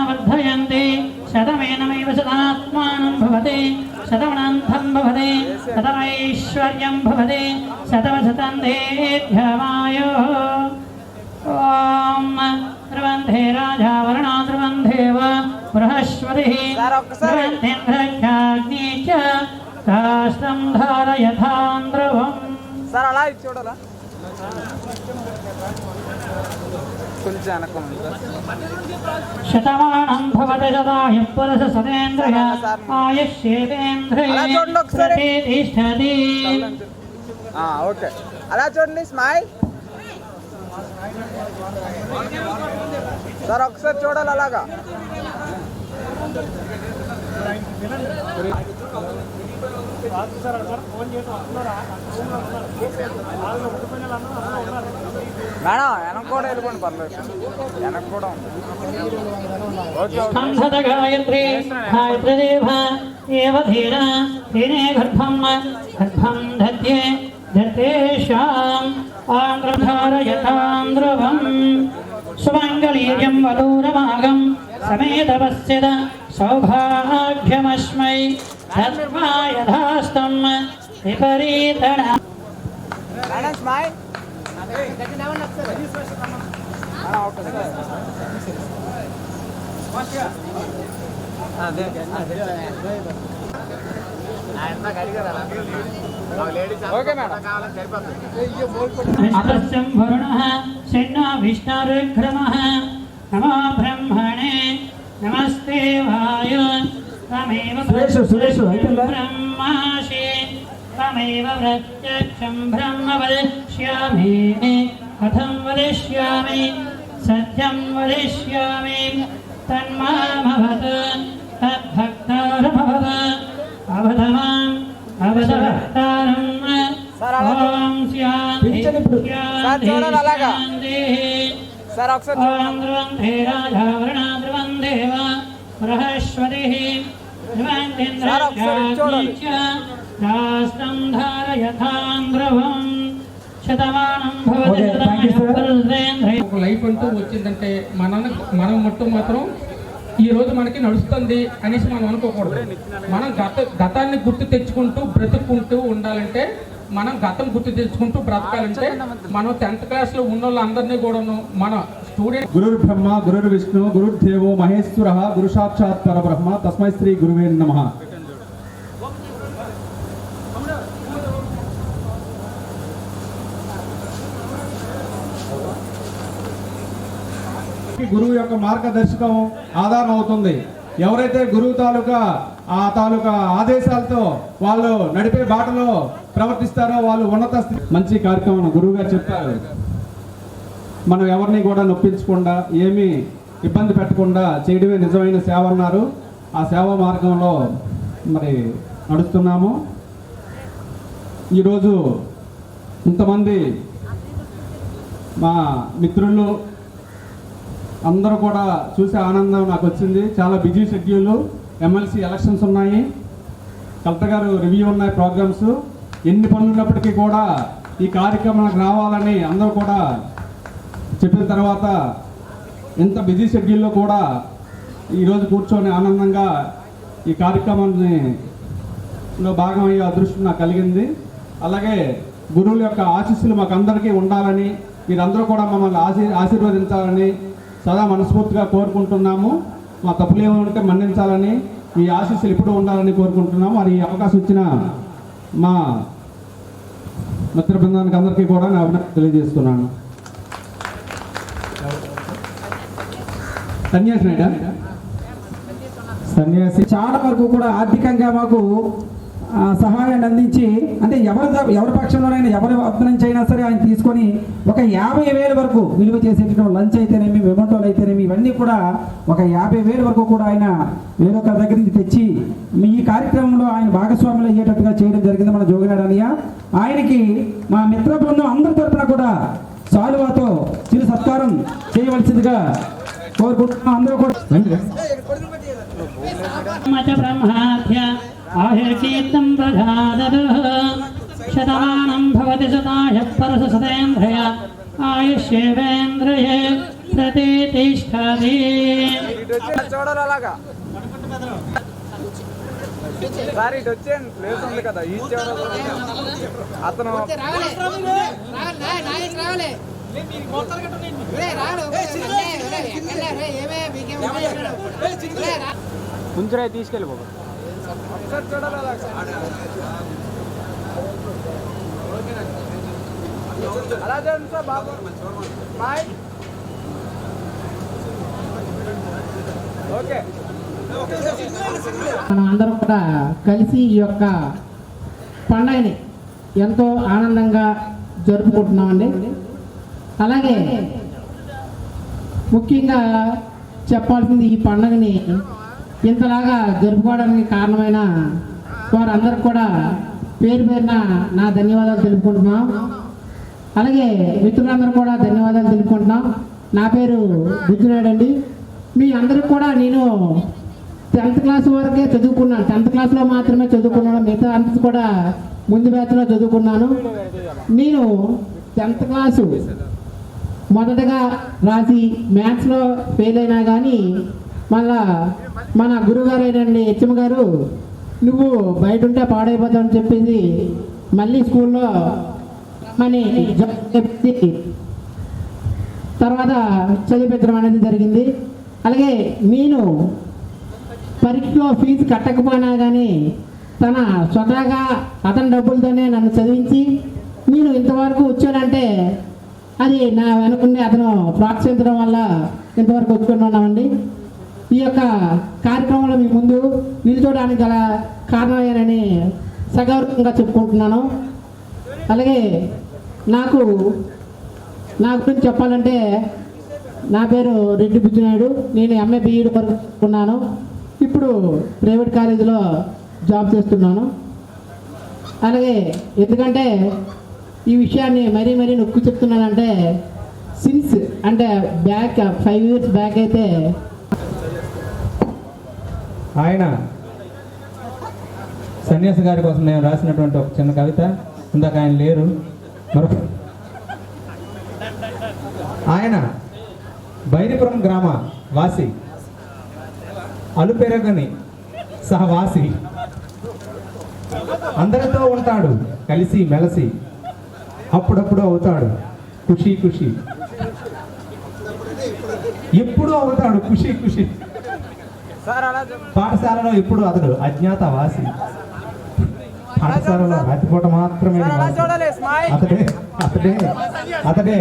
Speaker 17: వర్ధయంతి శతమేనమైవ శతాత్మానం భవతి శతమనంతం భవతి శతమైశ్వర్యం భవతి శతవశతం దీర్ఘమాయో. ఓం ధ్రువంతే రాజావరణ ధ్రువందేవ బృహస్పతిః ధ్రువంతేంద్రఖ్యాగ్ని చ రాష్ట్రం ధారయథాం ధ్రువం.
Speaker 16: సార్ అలా ఇది చూడాలా కొంచెం వెనకం
Speaker 17: శతమానం భవతి శతాయ పురుష సతేంద్రియ ఆయుష్యేంద్రియ ప్రతిష్టతి.
Speaker 16: ఓకే అలా చూడండి. స్మైల్ సార్ ఒకసారి చూడాలి అలాగా. మేడం వెనక కూడా వెళ్ళిపోండి, పర్లేదు. వెనక కూడా
Speaker 17: స్కంధద గాయత్రి గాయత్రీదేవ ఏవ ధీర ధీనే గర్భం గర్భం దధ్యే దత్తేషాం ఆంధ్రధారయతాం ధ్రువం. సుమంగళీర్యం వదూరమాగం సమేతపశ్చిద సౌభాగ్యమస్మై ధర్మా యథాస్తం విపరీతణ.
Speaker 16: స్మైల్ అదే ఓకే మేడం.
Speaker 17: అపస్యం వరుణః శన్నో విష్ణురుగ్రమః నమో బ్రహ్మణే నమస్తే వాయు త్వమేవ బ్రహ్మాసి త్వమేవ ప్రత్యక్షం బ్రహ్మ వదిష్యామి. కథం వదిష్యామి సత్యం వదిష్యామి తన్మామవత్ తద్భక్తారమవత్ అవధమాం అవధభక్తారం. ఓం శాంతి శాంతి. ఓం ధ్రువంతే రాజావరణ ధ్రువందేవ బృహస్పతిః ధ్రువంతేంద్రఖ్యాగ్ని చ రాష్ట్రం ధారయథాం ధ్రువం. శతమానం భవతి శతమేంద్రియ.
Speaker 13: ఒక లైఫ్ అంటూ వచ్చిందంటే మనం మాత్రం ఈ రోజు మనకి నడుస్తుంది అనేసి మనం అనుకోకూడదు. మనం గతాన్ని గుర్తు తెచ్చుకుంటూ బ్రతుక్కుంటూ ఉండాలంటే, మనం గతం గుర్తు తెచ్చుకుంటూ బ్రతకాలంటే మనం 10th క్లాస్లో ఉన్న వాళ్ళందరినీ కూడాను మన స్టూడెంట్.
Speaker 4: గురుర్ బ్రహ్మ గురుర్ విష్ణు గురుర్దేవో మహేశ్వరః గురు సాక్షాత్ పరబ్రహ్మ తస్మై శ్రీ గురువే నమః. గురువు యొక్క మార్గదర్శకం ఆధారం అవుతుంది. ఎవరైతే గురువు తాలూకా ఆదేశాలతో వాళ్ళు నడిపే బాటలో ప్రవర్తిస్తారో వాళ్ళు ఉన్నత మంచి కార్యక్రమం గురువు గారు చెప్పారు. మనం ఎవరిని కూడా నొప్పించకుండా ఏమీ ఇబ్బంది పెట్టకుండా చేయడమే నిజమైన సేవ అన్నారు. ఆ సేవా మార్గంలో మరి నడుస్తున్నాము. ఈరోజు ఇంతమంది మా మిత్రులు అందరూ కూడా చూసే ఆనందం నాకు వచ్చింది. చాలా బిజీ షెడ్యూల్, ఎమ్మెల్సీ ఎలక్షన్స్ ఉన్నాయి, కలెక్టర్ గారు రివ్యూ ఉన్నాయి, ప్రోగ్రామ్స్, ఎన్ని పనులు ఉన్నప్పటికీ కూడా ఈ కార్యక్రమానికి రావాలని అందరూ కూడా చెప్పిన తర్వాత ఇంత బిజీ షెడ్యూల్లో కూడా ఈరోజు కూర్చొని ఆనందంగా ఈ కార్యక్రమాన్ని భాగమయ్యే అదృష్టం నాకు కలిగింది. అలాగే గురువుల యొక్క ఆశీస్సులు మాకు అందరికీ ఉండాలని, మీరందరూ కూడా మమ్మల్ని ఆశీర్వదించాలని సదా మనస్ఫూర్తిగా కోరుకుంటున్నాము. మా తప్పులు ఏమైనా ఉంటే మన్నించాలని ఈ ఆశీస్సులు ఎప్పుడూ ఉండాలని కోరుకుంటున్నాం. మరి ఈ అవకాశం ఇచ్చిన మా మిత్ర బృందానికి అందరికీ కూడా నా అభినందనలు తెలియజేస్తున్నాను. సన్యాసి చాలా వరకు కూడా ఆర్థికంగా మాకు సహాయాన్ని అందించి, అంటే ఎవరి పక్షంలోనైనా ఎవరి వద్ద నుంచి అయినా సరే ఆయన తీసుకొని ఒక 50,000 వరకు విలువ చేసేటటువంటి లంచ్ అయితేనేమి, మెమంటోలు అయితేనేమి, ఇవన్నీ కూడా ఒక 50,000 వరకు కూడా ఆయన వేరొక దగ్గర నుంచి తెచ్చి ఈ కార్యక్రమంలో ఆయన భాగస్వాములు అయ్యేటట్టుగా చేయడం జరిగింది మన జోగినాడు అన్నయ్య. ఆయనకి మా మిత్ర బృందం అందరి తరఫున కూడా సాలువాతో చిరు సత్కారం చేయవలసిందిగా కోరుకుంటున్నాం. అందరూ కూడా
Speaker 17: ఆహిర్కీర్తం ప్రజాదదుః శతమానం భవతి శతాయ పరస శతేంద్రియ ఆయుష్యేవేంద్రియే ప్రతిష్టతి.
Speaker 16: చూడాలి అలాగా సార్ ఇటు వచ్చేయండి, ప్లేస్ ఉంది కదా ఈ అతను కొంచెం తీసుకెళ్ళి బాబు ఒకసారి చూడాలి అలా చూడండి సార్ బాబు బాయ్. ఓకే
Speaker 19: మనం అందరం కూడా కలిసి ఈ యొక్క పండుగని ఎంతో ఆనందంగా జరుపుకుంటున్నామండి. అలాగే ముఖ్యంగా చెప్పాల్సింది, ఈ పండుగని ఇంతలాగా జరుపుకోవడానికి కారణమైన వారందరికి కూడా పేరు పేరున నా ధన్యవాదాలు తెలుపుకుంటున్నాం. అలాగే మిత్రులందరూ కూడా ధన్యవాదాలు తెలుపుకుంటున్నాం. నా పేరు బుజ్జినాయుడు అండి. మీ అందరికి కూడా నేను 10th క్లాస్ వరకే చదువుకున్నాను. 10th క్లాస్లో మాత్రమే చదువుకున్నాను. మిగతా అంతా కూడా ముందు బ్యాచ్లో చదువుకున్నాను. నేను 10th క్లాసు మొదటగా రాసి మ్యాథ్స్లో ఫెయిల్ అయినా కానీ మళ్ళా మన గురువుగారు అయినండి హెచ్ఎం గారు, నువ్వు బయట ఉంటే పాడైపోతావు అని చెప్పింది మళ్ళీ స్కూల్లో మని చెప్పి తర్వాత చదివించడం అనేది జరిగింది. అలాగే నేను పరీక్షలో ఫీజు కట్టకపోయినా కానీ తన స్వతహాగా అతని డబ్బులతోనే నన్ను చదివించి నేను ఇంతవరకు వచ్చానంటే అది నా వెనుకుండి అతను ప్రోత్సహించడం వల్ల ఇంతవరకు వచ్చుకుని ఉన్నామండి. ఈ యొక్క కార్యక్రమంలో మీ ముందు నిలుచోడానికి గల కారణమేనని సగౌరవంగా చెప్పుకుంటున్నాను. అలాగే నా గురించి చెప్పాలంటే నా పేరు రెడ్డి బుజ్జినాయుడు. నేను MA BEd వరకు ఉన్నాను. ఇప్పుడు ప్రైవేట్ కాలేజీలో జాబ్ చేస్తున్నాను. అలాగే ఎందుకంటే ఈ విషయాన్ని మరీ నొక్కి చెప్తున్నానంటే, సిన్స్ అంటే బ్యాక్ 5 years బ్యాక్ అయితే
Speaker 20: ఆయన సన్యాసి గారి కోసం నేను రాసినటువంటి ఒక చిన్న కవిత. ఇందాక ఆయన లేరు, ఆయన బైరిపురం గ్రామ వాసి, అలుపెరగని సహవాసి, అందరితో ఉంటాడు కలిసి మెలసి, అప్పుడప్పుడు అవుతాడు ఖుషి ఎప్పుడు అవుతాడు ఖుషి. పాఠశాలలో ఇప్పుడు అతడు అజ్ఞాతవాసి, పాఠశాలలో రాత్రిపూట మాత్రమే అతడే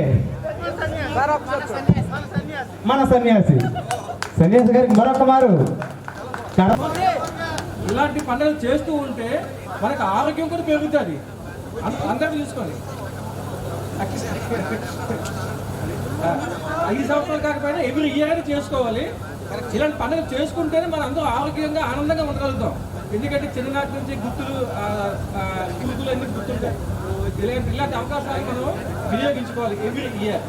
Speaker 20: మన సన్యాసి గారికి మరొక మారు.
Speaker 13: ఇలాంటి పండుగలు చేస్తూ ఉంటే మనకు ఆరోగ్యం కూడా పెరుగుతుంది. అందరూ చూసుకోండి. 5 సంవత్సరాలు కాకపోయినా ఎవ్రీ ఇయర్ అయినా చేసుకోవాలి. ఇలాంటి పండుగలు చేసుకుంటేనే మనం అందరూ ఆరోగ్యంగా ఆనందంగా ఉండగలుగుతాం. ఎందుకంటే చిన్ననాటి నుంచి గుర్తులు అన్ని గుర్తుంటాయి. ఇలాంటి అవకాశాలు మనం వినియోగించుకోవాలి ఎవ్రీ ఇయర్.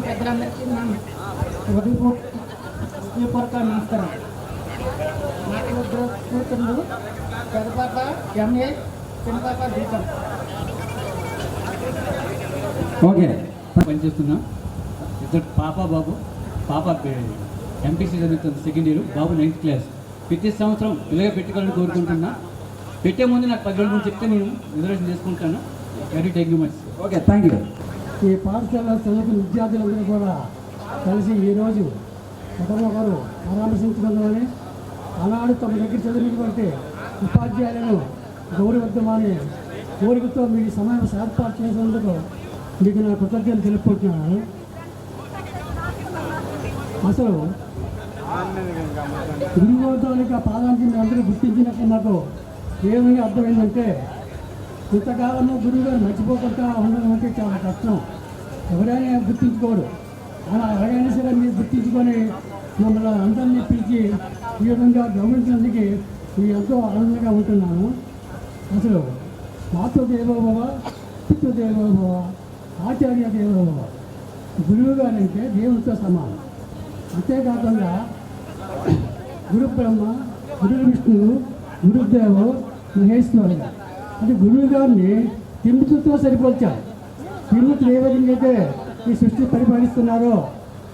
Speaker 19: పెద్దలందరికీ హృదయపూర్వక నమస్కారం. నాకు 2 కూతుళ్ళు, పెద్ద పాప MA, చిన్న పాప B.Com.
Speaker 4: ఓకే,
Speaker 21: పనిచేస్తున్నా. ఇద్దరు పాప బాబు. పాప MPC చదువుతుంది, 2nd year. బాబు 9th class. ప్రతి సంవత్సరం ఇలాగే పెట్టుకోవాలని కోరుకుంటున్నా. పెట్టే ముందు నాకు 10 రోజుల ముందు చెప్తే నేను రిజర్వేషన్ చేసుకుంటాను. Very thank you much.
Speaker 4: Okay, thank you.
Speaker 8: ఈ పాఠశాలలో చదువుకున్న విద్యార్థులందరూ కూడా కలిసి ఈరోజు
Speaker 2: ఒకరినొకరు పరామర్శించుకుందామని ఆనాడు తమ దగ్గర చదివినటువంటి ఉపాధ్యాయులను గౌరవిద్దామని కోరికతో మీ సమయం ఏర్పాటు చేసినందుకు మీకు నా కృతజ్ఞతలు తెలుపుకుంటున్నాను. అసలు గురుగోతానికి ఆ పాదానికి మీరు అందరూ గుర్తించినట్టు నాకు ఏమైనా అర్థమైందంటే ఇంతకాలంలో గురువు గారు మర్చిపోకుండా ఉండడం అంటే చాలా కష్టం. ఎవరైనా గుర్తించుకోరు. అలా ఎవరైనా సరే మీరు గుర్తించుకొని మమ్మల్ని అందరినీ పిలిచి ఈ విధంగా గమనించినందుకు మీరు ఎంతో ఆనందంగా ఉంటున్నాను. అసలు మాతృదేవోభవ, పితృదేవోభవ, ఆచార్య దేవోభవ. గురువు గారంటే దేవుడితో సమానం. అంతేకాకుండా గురు బ్రహ్మ, గురు విష్ణువు, గురుదేవు, మహేశ్వరుడు. అంటే గురువు గారిని తిరుమతితో సరిపోల్చారు. తిరుమతులు ఏ విధంగా అయితే ఈ సృష్టి పరిపాలిస్తున్నారో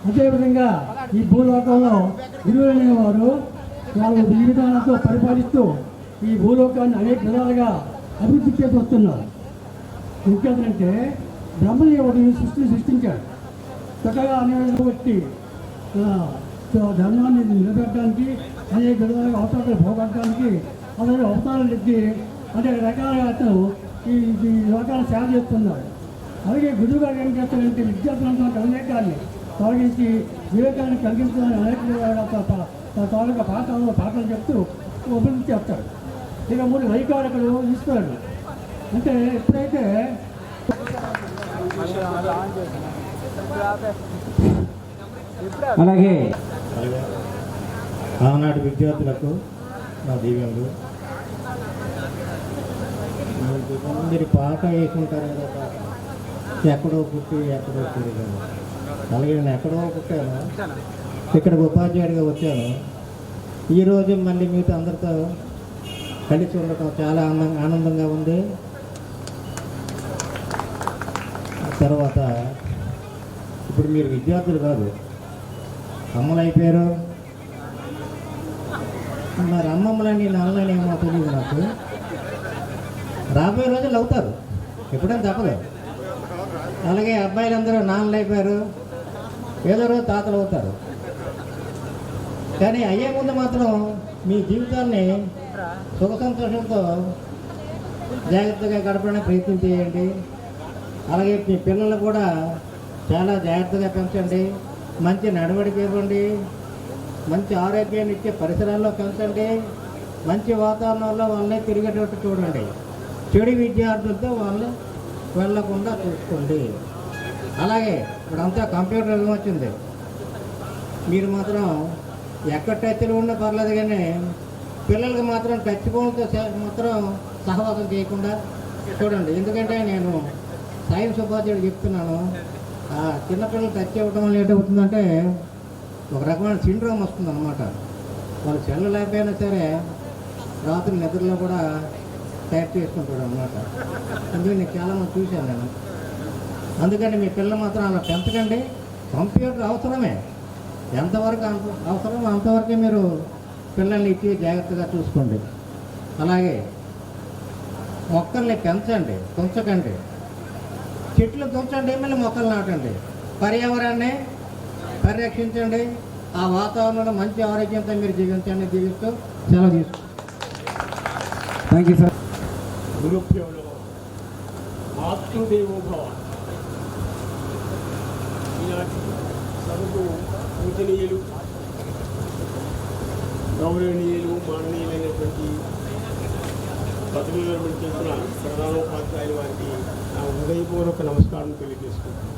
Speaker 2: అదేవిధంగా ఈ భూలోకంలో గురువులు అనేవారు వాళ్ళ జీవితాలతో పరిపాలిస్తూ ఈ భూలోకాన్ని అనేక విధాలుగా అభివృద్ధి చేసి వస్తున్నారు. ఇంకేంటంటే బ్రహ్మదేవుడు సృష్టించాడు. చక్కగా అనేక బట్టి ధర్మాన్ని నిలబెట్టడానికి అనేక విధాలుగా అవతారాలు పోగొట్టడానికి అలాగే అవతారాలు ఎత్తి అనేక రకాలుగా అతను ఈ లోకాలను సేవ చేస్తున్నాడు. అలాగే గురువు గారు ఏం చేస్తారంటే విద్యార్థులంతా అనేకాన్ని తొలగించి వివేకాన్ని కలిగించాలని అనేక తాలూకా పాఠాలు చెప్తూ అభివృద్ధి చేస్తాడు. ఇక 3 వైకారకులు ఇస్తాడు. అంటే ఎప్పుడైతే
Speaker 4: అలాగే
Speaker 22: ఆనాటి విద్యార్థులకు నా దీవెనలు. మీరు పాట వేసుకుంటారు కదా, పాట ఎక్కడో పుట్టి ఎక్కడో తిరిగాను. అలాగే నేను ఎక్కడో పుట్టాను, ఇక్కడికి ఉపాధ్యాయుడిగా వచ్చాను. ఈరోజు మళ్ళీ మీతో అందరితో కలిసి ఉండటం చాలా ఆనందంగా ఉంది. తర్వాత ఇప్పుడు మీరు విద్యార్థులు కాదు, అమ్మలు అయిపోయారు. మరి అమ్మమ్మలని నాన్నలని ఏమో తెలియదు నాకు. రాబోయే రోజులు అవుతారు, ఎప్పుడైనా తప్పదు. అలాగే అబ్బాయిలందరూ నాన్నలు అయిపోయారు, ఏదో రోజు తాతలు అవుతారు. కానీ అయ్యే ముందు మాత్రం మీ జీవితాన్ని సుఖ సంతోషంతో జాగ్రత్తగా గడపడానికి ప్రయత్నం చేయండి. అలాగే మీ పిల్లలు కూడా చాలా జాగ్రత్తగా పెంచండి. మంచి నడవడిక ఇవ్వండి. మంచి ఆరోగ్యాన్ని ఇచ్చే పరిసరాల్లో పెంచండి. మంచి వాతావరణంలో వాళ్ళని తిరిగేటట్టు చూడండి. చెడు విద్యార్థులతో వాళ్ళు వెళ్ళకుండా చూసుకోండి. అలాగే ఇప్పుడంతా కంప్యూటర్ యుగం వచ్చింది. మీరు మాత్రం ఎక్కడ టచ్లు ఉన్నా పర్లేదు, కానీ పిల్లలకి మాత్రం టచ్ ఫోన్తో మాత్రం సహవాసం చేయకుండా చూడండి. ఎందుకంటే నేను సైన్స్ ఉపాధ్యాయుడు చెప్తున్నాను, చిన్నపిల్లలు టచ్ ఇవ్వడం వల్ల ఏంటవుతుందంటే ఒక రకమైన సిండ్రోమ్ వస్తుంది అన్నమాట. వాళ్ళు సెల్లు లేకపోయినా సరే రాత్రి నిద్రలో కూడా టైప్ చేసుకుంటాడు అన్నమాట. అందుకని నేను చాలామంది చూశాను నేను. అందుకని మీ పిల్లలు మాత్రం అలా పెంచకండి. కంప్యూటర్ అవసరమే, ఎంతవరకు అవసరమో అంతవరకే మీరు పిల్లల్ని ఇచ్చి జాగ్రత్తగా చూసుకోండి. అలాగే మొక్కల్ని పెంచండి, తుంచకండి. చెట్లు తుంచండి, మళ్ళీ మొక్కలు నాటండి. పర్యావరణాన్ని పరిరక్షించండి. ఆ వాతావరణంలో మంచి ఆరోగ్యంతో మీరు జీవించండి. జీవిస్తూ సెలవు తీసుకోండి.
Speaker 4: Thank you sir.
Speaker 6: గురుభ్యోలో మాతృదేవోభవ. ఈనాటి సభకు పూజనీయులు, గౌరవనీయులు, మాననీయులైనటువంటి పదవి విరమణ చేసిన ప్రధానోపాధ్యాయులు వారికి నా హృదయపూర్వక నమస్కారం తెలియజేసుకుంటున్నాను.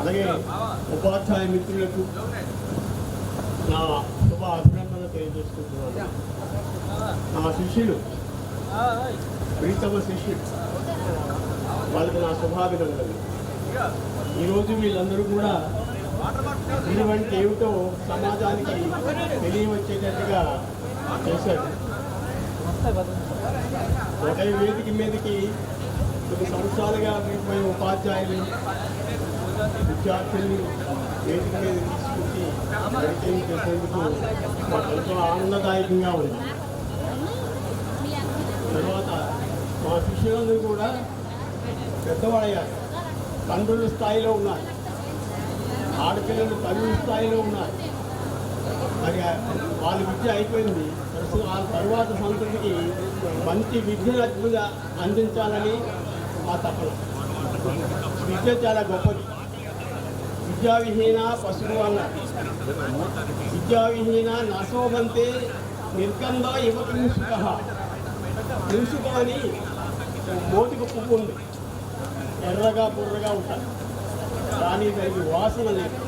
Speaker 6: అలాగే ఉపాధ్యాయ మిత్రులకు నా శుభ అభినందనలు తెలియజేసుకుంటున్నాను. నా శిష్యులు, ప్రీతమ శిష్యులు, వాళ్ళకి నా శుభాభినందనలు. ఈరోజు వీళ్ళందరూ కూడా ఇటువంటి ఏమిటో సమాజానికి తెలియవచ్చేటట్టుగా చేశారు. ఒకే వేదిక మీదకి కొన్ని సంవత్సరాలుగా పోయిన ఉపాధ్యాయులు, విద్యార్థుల్ని వేదిక మీద తీసుకొచ్చి పరిచయం చేసేందుకు మాకు ఎంతో ఆనందదాయకంగా ఉంది. తర్వాత మా శిష్యులందరూ కూడా పెద్దవాడయ్యారు. తండ్రుల స్థాయిలో ఉన్నారు, ఆడపిల్లలు తల్లి స్థాయిలో ఉన్నారు. మరి వాళ్ళ విద్య అయిపోయింది. వాళ్ళ తర్వాత సంతతికి మంచి విద్యను అందించాలని మా తపన. విద్య చాలా గొప్పది. విద్యావిహీన పశువు అన్నారు. విద్యావిహీన నశోభంతే నిర్గంధ యువత నింసుక అని మోటికి పువ్వు ఉంది, ఎర్రగా బుర్రగా ఉంటుంది, కానీ దానికి వాసన లేదు,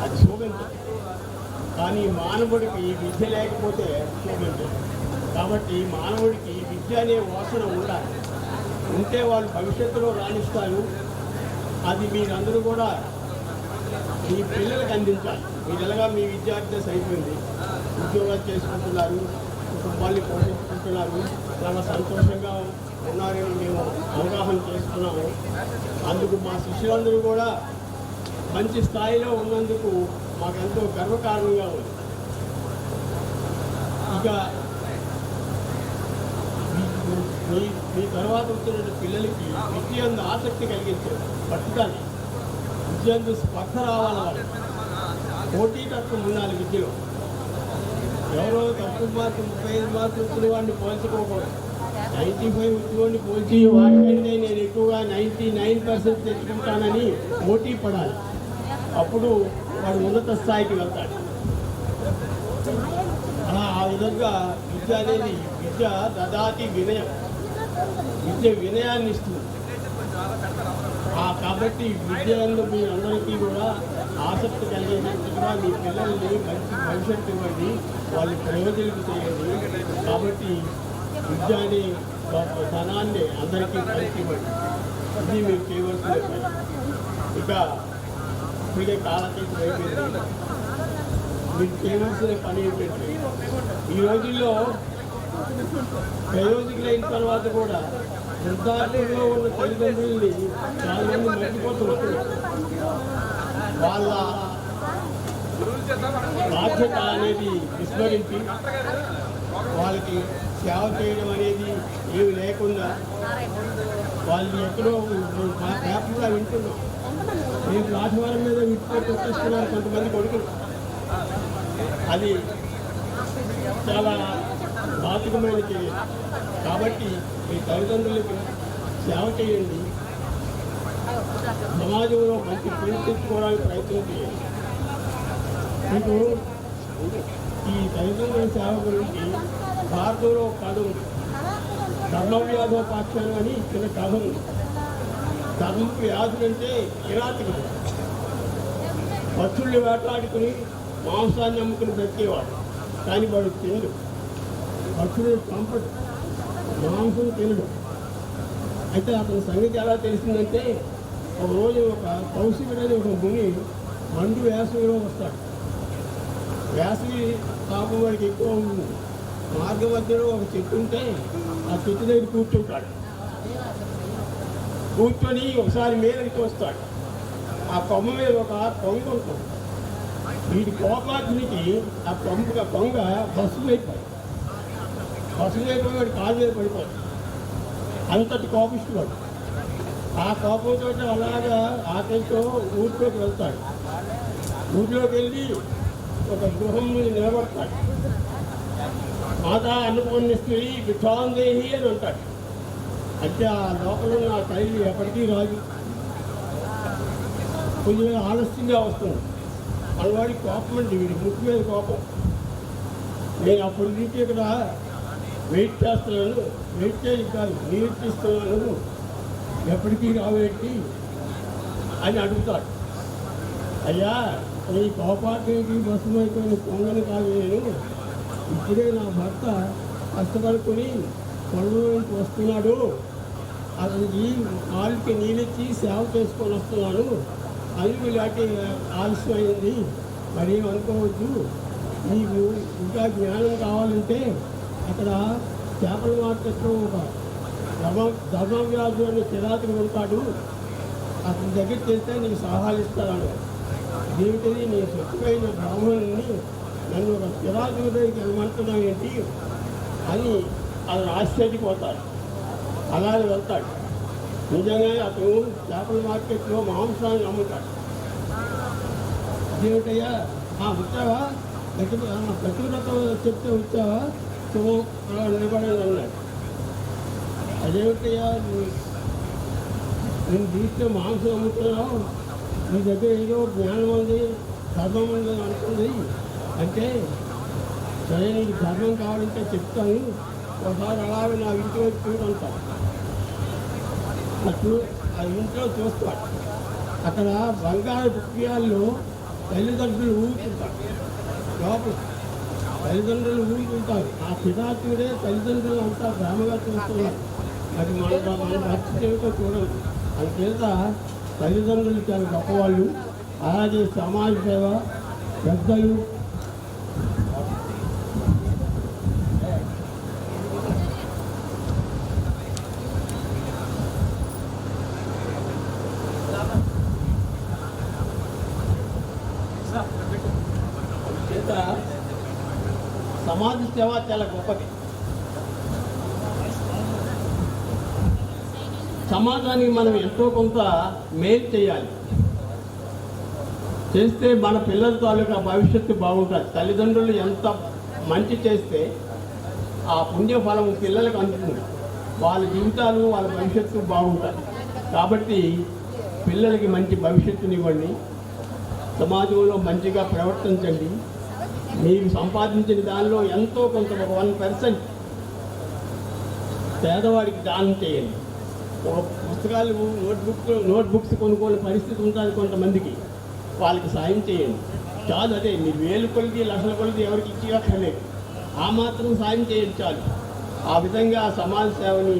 Speaker 6: అది శోభించదు. కానీ మానవుడికి విద్య లేకపోతే శోభించదు. కాబట్టి మానవుడికి విద్య అనే వాసన ఉండాలి. ఉంటే వాళ్ళు భవిష్యత్తులో రాణిస్తారు. అది మీరందరూ కూడా మీ పిల్లలకు అందించాలి. మీరు ఎలాగా మీ విద్యార్థి అయిపోయింది, ఉద్యోగాలు చేసుకుంటున్నారు, కుటుంబాన్ని పోషించుకుంటున్నారు, చాలా సంతోషంగా ఉన్నారని మేము అవగాహన చేసుకున్నాము. అందుకు మా శిష్యులందరూ కూడా మంచి స్థాయిలో ఉన్నందుకు మాకెంతో గర్వకారణంగా ఉంది. ఇక మీ తర్వాత వచ్చిన పిల్లలకి విద్య అందు ఆసక్తి కలిగించారు, పట్టుదల, విద్య అందు స్పర్ధ రావాలి. వాళ్ళు పోటీతత్వం ఉండాలి విద్యలో. ఎవరో తక్కువ మార్కులు 35 మార్కులు వచ్చిన వాడిని పోల్చుకోకూడదు. 95 వచ్చిన పోల్చి వాడికంటే నేను ఎక్కువగా 99% తెచ్చుకుంటానని పోటీ పడాలి. అప్పుడు వాడు ఉన్నత స్థాయికి వెళ్తాడు. ఆ విధంగా విద్య అనేది విద్య దదాతి వినయం, విద్య వినయాన్ని ఇస్తుంది. కాబట్టి విద్య మీ అందరికీ కూడా ఆసక్తి కలిగేటట్టుగా మీ పిల్లల్ని మంచి భవిష్యత్తు ఇవ్వండి, వాళ్ళ ప్రయోజనం చేయండి. కాబట్టి విద్య అనే ధనాన్ని అందరికీ కలిసి ఇవ్వండి. ఇది మీరు చేయవలసిన పని. ఇక మీరే కాలతీతం అయిపోయింది. మీరు చేయవలసిన పని ఏంటంటే, ఈ రోజుల్లో ప్రయోజకులైన తర్వాత కూడా వృద్ధాప్యంలో ఉన్న తల్లిదండ్రుల్ని చాలా మంది మర్చిపోతున్నారు. వాళ్ళ బాధ్యత అనేది విస్మరించి వాళ్ళకి సేవ చేయడం అనేది ఏమి లేకుండా వాళ్ళు ఎక్కడో పేపర్లో వింటున్నాం. మేము ప్లాట్ఫారం మీద విడిచిపెట్టి వచ్చేస్తున్నారు కొంతమంది కొడుకులు. అది చాలా బాధ్యతమైన చర్య. కాబట్టి మీ తల్లిదండ్రులకి సేవ చేయండి, సమాజంలో మంచి పేరు తెచ్చుకోవడానికి ప్రయత్నం చేయండి. మీకు ఈ తల్లిదండ్రుల సేవ గురించి భారతంలో ఒక కథ ఉంది. ధర్మవ్యాధోపాఖ్యానం అని చిన్న కథ ఉంది. ధర్మ వ్యాధులంటే కిరాతకుడు, పక్షుల్ని వేటాడుకుని మాంసాన్ని అమ్ముకుని బ్రతికేవాడు. కానీ వాడు తినడు, పక్షులను చంపడు, మాంసం తినడు. అయితే అతని సంగతి ఎలా తెలిసిందంటే, ఒక రోజు ఒక కౌశికుడని ఒక ముని మండు వేసవిలో వస్తాడు. వేసవి తాపం వాడికి ఎక్కువ ఉంటుంది. మార్గ మధ్యలో ఒక చెట్టు ఉంటే ఆ చెట్టు దగ్గర కూర్చుంటాడు. కూర్చొని ఒకసారి మీదకి వస్తాడు. ఆ కొమ్మ మీద ఒక కొంగ ఉంటుంది. వీటి కోపాగ్నికి ఆ కొంగ బస్సులైపోయి వాడి కాలు మీద పడిపోతుంది. అంతటి కోపిస్తున్నాడు. ఆ కోపంతో అలాగా ఆకలితో ఊరిలోకి వెళ్తాడు. ఊరిలోకి వెళ్ళి ఒక గృహం మీద నిలబడతాడు. మాతా అన్నపూర్ణేశ్వరి భిక్షాందేహి అని అంటాడు. అంటే ఆ లోపల నా తల్లి ఎప్పటికీ రాజు, కొంచెం ఆలస్యంగా వస్తుంది. మనవాడికి కోపం అండి, వీడి ముక్కు మీద కోపం. నేను అప్పటి నుంచి ఇక్కడ వెయిట్ చేస్తున్నాను, వెయిట్ చేసి కాదు నిరీక్షిస్తున్నాను, ఎప్పటికీ రావేంటి అని అడుగుతాడు. అయ్యా ఈ కోపానికి వశమైపోయిన పొంగని కాదు నేను. ఇప్పుడే నా భర్త కష్టపడుకొని కొండల నుంచి వస్తున్నాడు, అతనికి కాళ్ళకి నీళ్ళిచ్చి సేవ చేసుకొని వస్తున్నాను, అది ఇలాంటి ఆలస్యమైంది, మరేం అనుకోవద్దు. నీకు ఇంకా జ్ఞానం కావాలంటే అక్కడ చేపల మార్కెట్లో ఒక ధర్మవ్యాధు అనే కిరాతకుడు ఉంటాడు, అతని దగ్గరికి వెళ్తే నీకు సలహాలు ఇస్తాను. ఏమిటది నీ స్వచ్ఛమైన బ్రాహ్మణుని నన్ను ఒక కిరాతకుడి దగ్గరికి వెళ్ళమంటున్నావు ఏంటి అని అతను ఆశ్చర్యపోతాడు. అలాగే వెళ్తాడు. నిజంగా అతను చేపల మార్కెట్లో మాంసాన్ని అమ్ముతాడు. అదేమిటయ్యా వచ్చావా ప్రతివ్రత చెప్తే వచ్చావా శుభం అలా నిలబడేది అన్నాడు. అదేమిటయ్యా నేను తీసుకునే మాంసం అమ్ముతున్నావు, నీ దగ్గర ఏదో జ్ఞానం ఉంది ధర్మం ఉంది అనుకుంది అంటే, సరే నీకు ధర్మం కావాలంటే చెప్తాను, ఒకసారి అలాగే నా ఇంటి వైపు చూడంటాను. ఆ ఇంట్లో చూస్తాడు. అక్కడ బంగారు పుట్టియాల్లో తల్లిదండ్రులు ఊరుకుంటారు. లోపల తల్లిదండ్రులు ఊరుకుంటారు. ఆ పితాచుడే తల్లిదండ్రులు అంతా ప్రేమగా చూస్తున్నారు. అది మన భక్తి చేయటం చూడదు. అందుచేత తల్లిదండ్రులు చాలా గొప్పవాళ్ళు. అలాగే సమాజ సేవ పెద్దలు సమాజ సేవ చాలా గొప్పది. సమాజానికి మనం ఎంతో కొంత మేలు చేయాలి. చేస్తే మన పిల్లల తాలూకా భవిష్యత్తు బాగుంటుంది. తల్లిదండ్రులు ఎంత మంచి చేస్తే ఆ పుణ్యఫలం పిల్లలకు అందుతుంది. వాళ్ళ జీవితాలు వాళ్ళ భవిష్యత్తు బాగుంటుంది. కాబట్టి పిల్లలకి మంచి భవిష్యత్తునివ్వండి. సమాజంలో మంచిగా ప్రవర్తించండి. మీరు సంపాదించిన దానిలో ఎంతో కొంత 1% పేదవాడికి దానం చేయండి. పుస్తకాలు నోట్బుక్స్ కొనుక్కోని పరిస్థితి ఉంటుంది కొంతమందికి, వాళ్ళకి సాయం చేయండి. చాలు. అదే మీరు వేలు కొలిది లక్షల కొలిది ఎవరికి ఇచ్చినట్లేదు, ఆ మాత్రం సాయం చేయండి చాలు. ఆ విధంగా సమాజ సేవని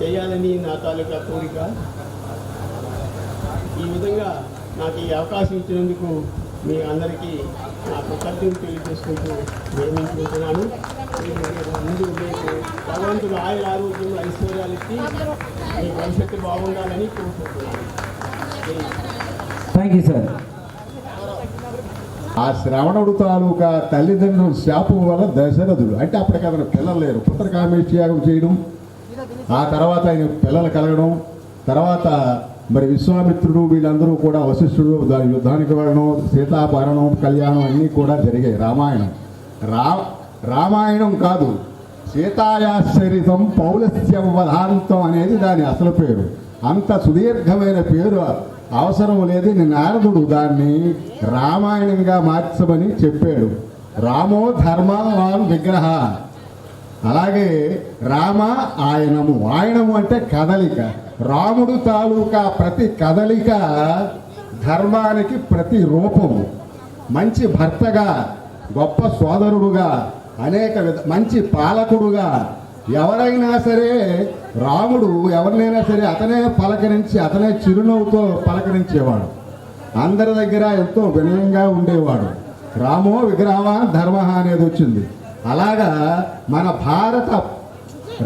Speaker 6: చేయాలని నా తాలూకా కోరిక. ఈ విధంగా నాకు ఈ అవకాశం ఇచ్చినందుకు మీ అందరికీ నా కృతజ్ఞతలు తెలియజేసుకుంటూ నియమించుకుంటున్నాను. ముందు మీకు భగవంతుడు ఆయుర ఆరోగ్యం ఐశ్వర్యాలు ఇచ్చి మీ భవిష్యత్తు బాగుండాలని కోరుకుంటున్నాను.
Speaker 4: Thank you sir.
Speaker 18: ఆ శ్రవణుడు తాలూకా తల్లిదండ్రుల శాపం వల్ల దశరథుడు అంటే అప్పటికి అతను పిల్లలు లేరు, పుత్రకామేష్యాగం చేయడం, ఆ తర్వాత ఆయన పిల్లలు కలగడం, తర్వాత మరి విశ్వామిత్రుడు వీళ్ళందరూ కూడా వశిష్ఠుడు దాని యుద్ధానికి వెళ్ళడం, సీతాపహరణం, కళ్యాణం అన్నీ కూడా జరిగాయి. రామాయణం కాదు, సీతాయాశ్చరితం పౌలస్య వధాంతం అనేది దాని అసలు పేరు. అంత సుదీర్ఘమైన పేరు అవసరం లేదు. నారదుడు దాన్ని రామాయణంగా మార్చమని చెప్పాడు. రామో ధర్మవాన్ విగ్రహ. అలాగే రామ ఆయనము. ఆయనము అంటే కదలిక. రాముడు తాలూకా ప్రతి కదలిక ధర్మానికి ప్రతి రూపము. మంచి భర్తగా, గొప్ప సోదరుడుగా, అనేక మంచి పాలకుడుగా, ఎవరైనా సరే రాముడు ఎవరినైనా సరే అతనే పలకరించి, అతనే చిరునవ్వుతో పలకరించేవాడు. అందరి దగ్గర ఎంతో వినయంగా ఉండేవాడు. రామో విగ్రహవాన్ ధర్మ అనేది వచ్చింది. అలాగా మన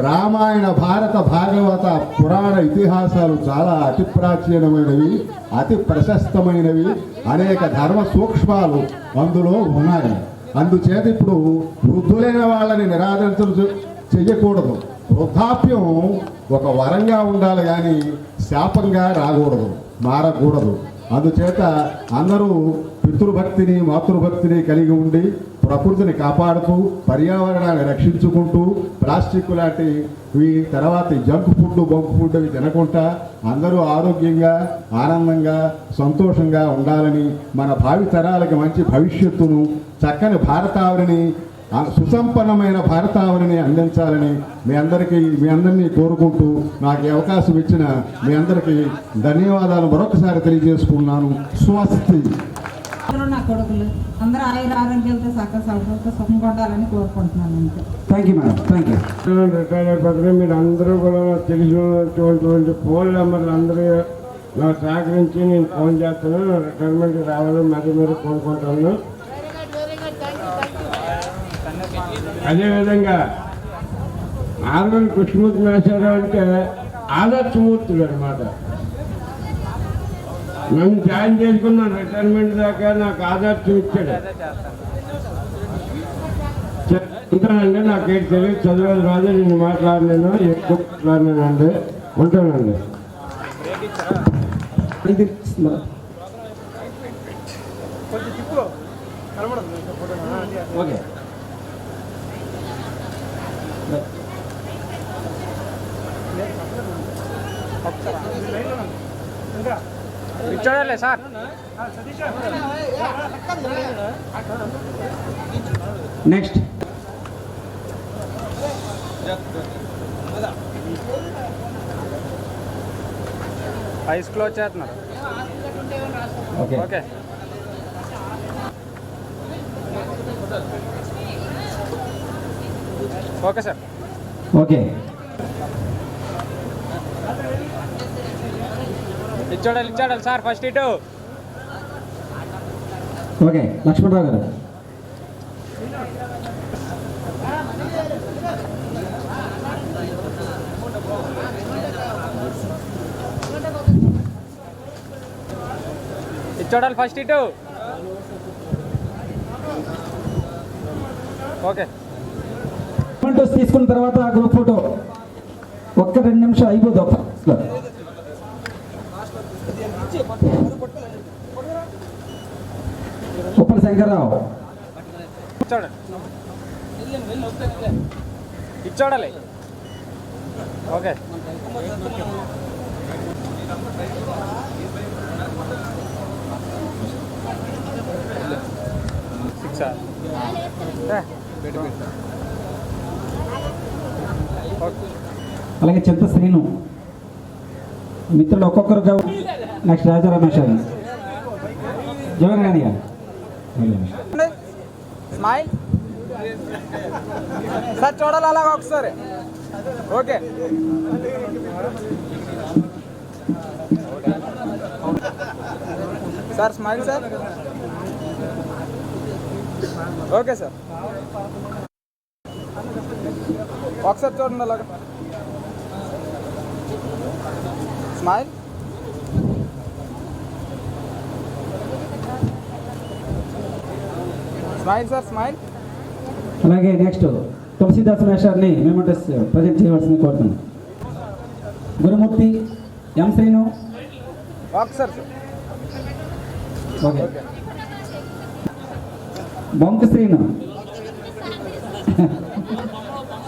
Speaker 18: రామాయణ, భారత, భాగవత, పురాణ ఇతిహాసాలు చాలా అతి ప్రాచీనమైనవి, అతి ప్రశస్తమైనవి. అనేక ధర్మ సూక్ష్మాలు అందులో ఉన్నాయి. అందుచేత ఇప్పుడు వృద్ధులైన వాళ్ళని నిరాదరించడం చెయ్యకూడదు. వృద్ధాప్యం ఒక వరంగా ఉండాలి కానీ శాపంగా రాకూడదు, మారకూడదు. అందుచేత అందరూ పితృభక్తిని, మాతృభక్తిని కలిగి ఉండి ప్రకృతిని కాపాడుతూ, పర్యావరణాన్ని రక్షించుకుంటూ, ప్లాస్టిక్ లాంటివి, తర్వాత జంక్ ఫుడ్, బంక్ ఫుడ్ అవి తినకుండా అందరూ ఆరోగ్యంగా, ఆనందంగా, సంతోషంగా ఉండాలని, మన భావితరాలకి మంచి భవిష్యత్తును, చక్కని భారతావనిని, సుసంపన్నమైన భారతావనిని అందించాలని మీ అందరినీ కోరుకుంటూ నాకు ఈ అవకాశం ఇచ్చిన మీ అందరికీ ధన్యవాదాలు మరొకసారి తెలియజేసుకున్నాను. స్వస్తి.
Speaker 1: నా కొడుకులు అందరూ ఆరోగ్యాలతో సుఖం కొట్టాలని కోరుకుంటున్నాను. అంతే.
Speaker 4: Thank you madam. Thank you.
Speaker 9: Retire అయిపోతుంది. మీరు అందరూ కూడా తెలిసినటువంటి ఫోన్ నెంబర్లు అందరూ నాకు సహకరించి నేను ఫోన్ చేస్తాను. రిటైర్మెంట్ రావాలని మరీ కోరుకుంటాను. అదేవిధంగా ఆర్వల్ కృష్ణమూర్తి మేషారావు అంటే ఆదర్శమూర్తుడు అనమాట. నన్ను జాయిన్ చేసుకున్నాను. రిటైర్మెంట్ దాకా నాకు ఆదర్శం ఇచ్చాడు. ఉంటానండి. నాకేంటి తెలియదు, చదివేది రాదు, నేను మాట్లాడలేను, ఎక్కువ మాట్లాడినానండి. ఉంటానండి.
Speaker 12: కొంచెం
Speaker 4: ఓకే
Speaker 16: చూడాలి సార్.
Speaker 4: నెక్స్ట్
Speaker 16: ఐస్ క్లోజ్ చేస్తున్నారు.
Speaker 4: Okay
Speaker 16: okay okay sir.
Speaker 4: Okay
Speaker 16: ఇచ్చాడాలి సార్ ఫస్ట్ ఇటు.
Speaker 4: ఓకే లక్ష్మణరావు గారు.
Speaker 16: ఇచ్చాడాలి ఫస్ట్ ఇటు. ఓకే
Speaker 4: ఫోటోస్ తీసుకున్న తర్వాత గ్రూప్ ఫోటో ఒక్క 2 నిమిషాలు అయిపోద్ది. ఉప్పల శంకర్రావు.
Speaker 16: ఇచ్చాడాలి. ఓకే
Speaker 4: అలాగే చింత శ్రీను మిత్రులు ఒక్కొక్కరుగా. నెక్స్ట్ రాజా రమేష్ గారు, జగన్ గారి గారు.
Speaker 16: స్మైల్ సార్ చూడాలి అలాగా ఒకసారి. Okay sir smile sir. Okay sir ఒకసారి చూడండి అలాగా. Smile smile sir smile.
Speaker 4: అలాగే నెక్స్ట్ తులసిదాస్ మేషార్ని మెమోటస్ ప్రజెంట్ చేయవలసింది కోరుతున్నాను. గురుమూర్తి, ఎం శ్రీను.
Speaker 16: ఒకసారి సార్.
Speaker 4: ఓకే బొంక శ్రీను.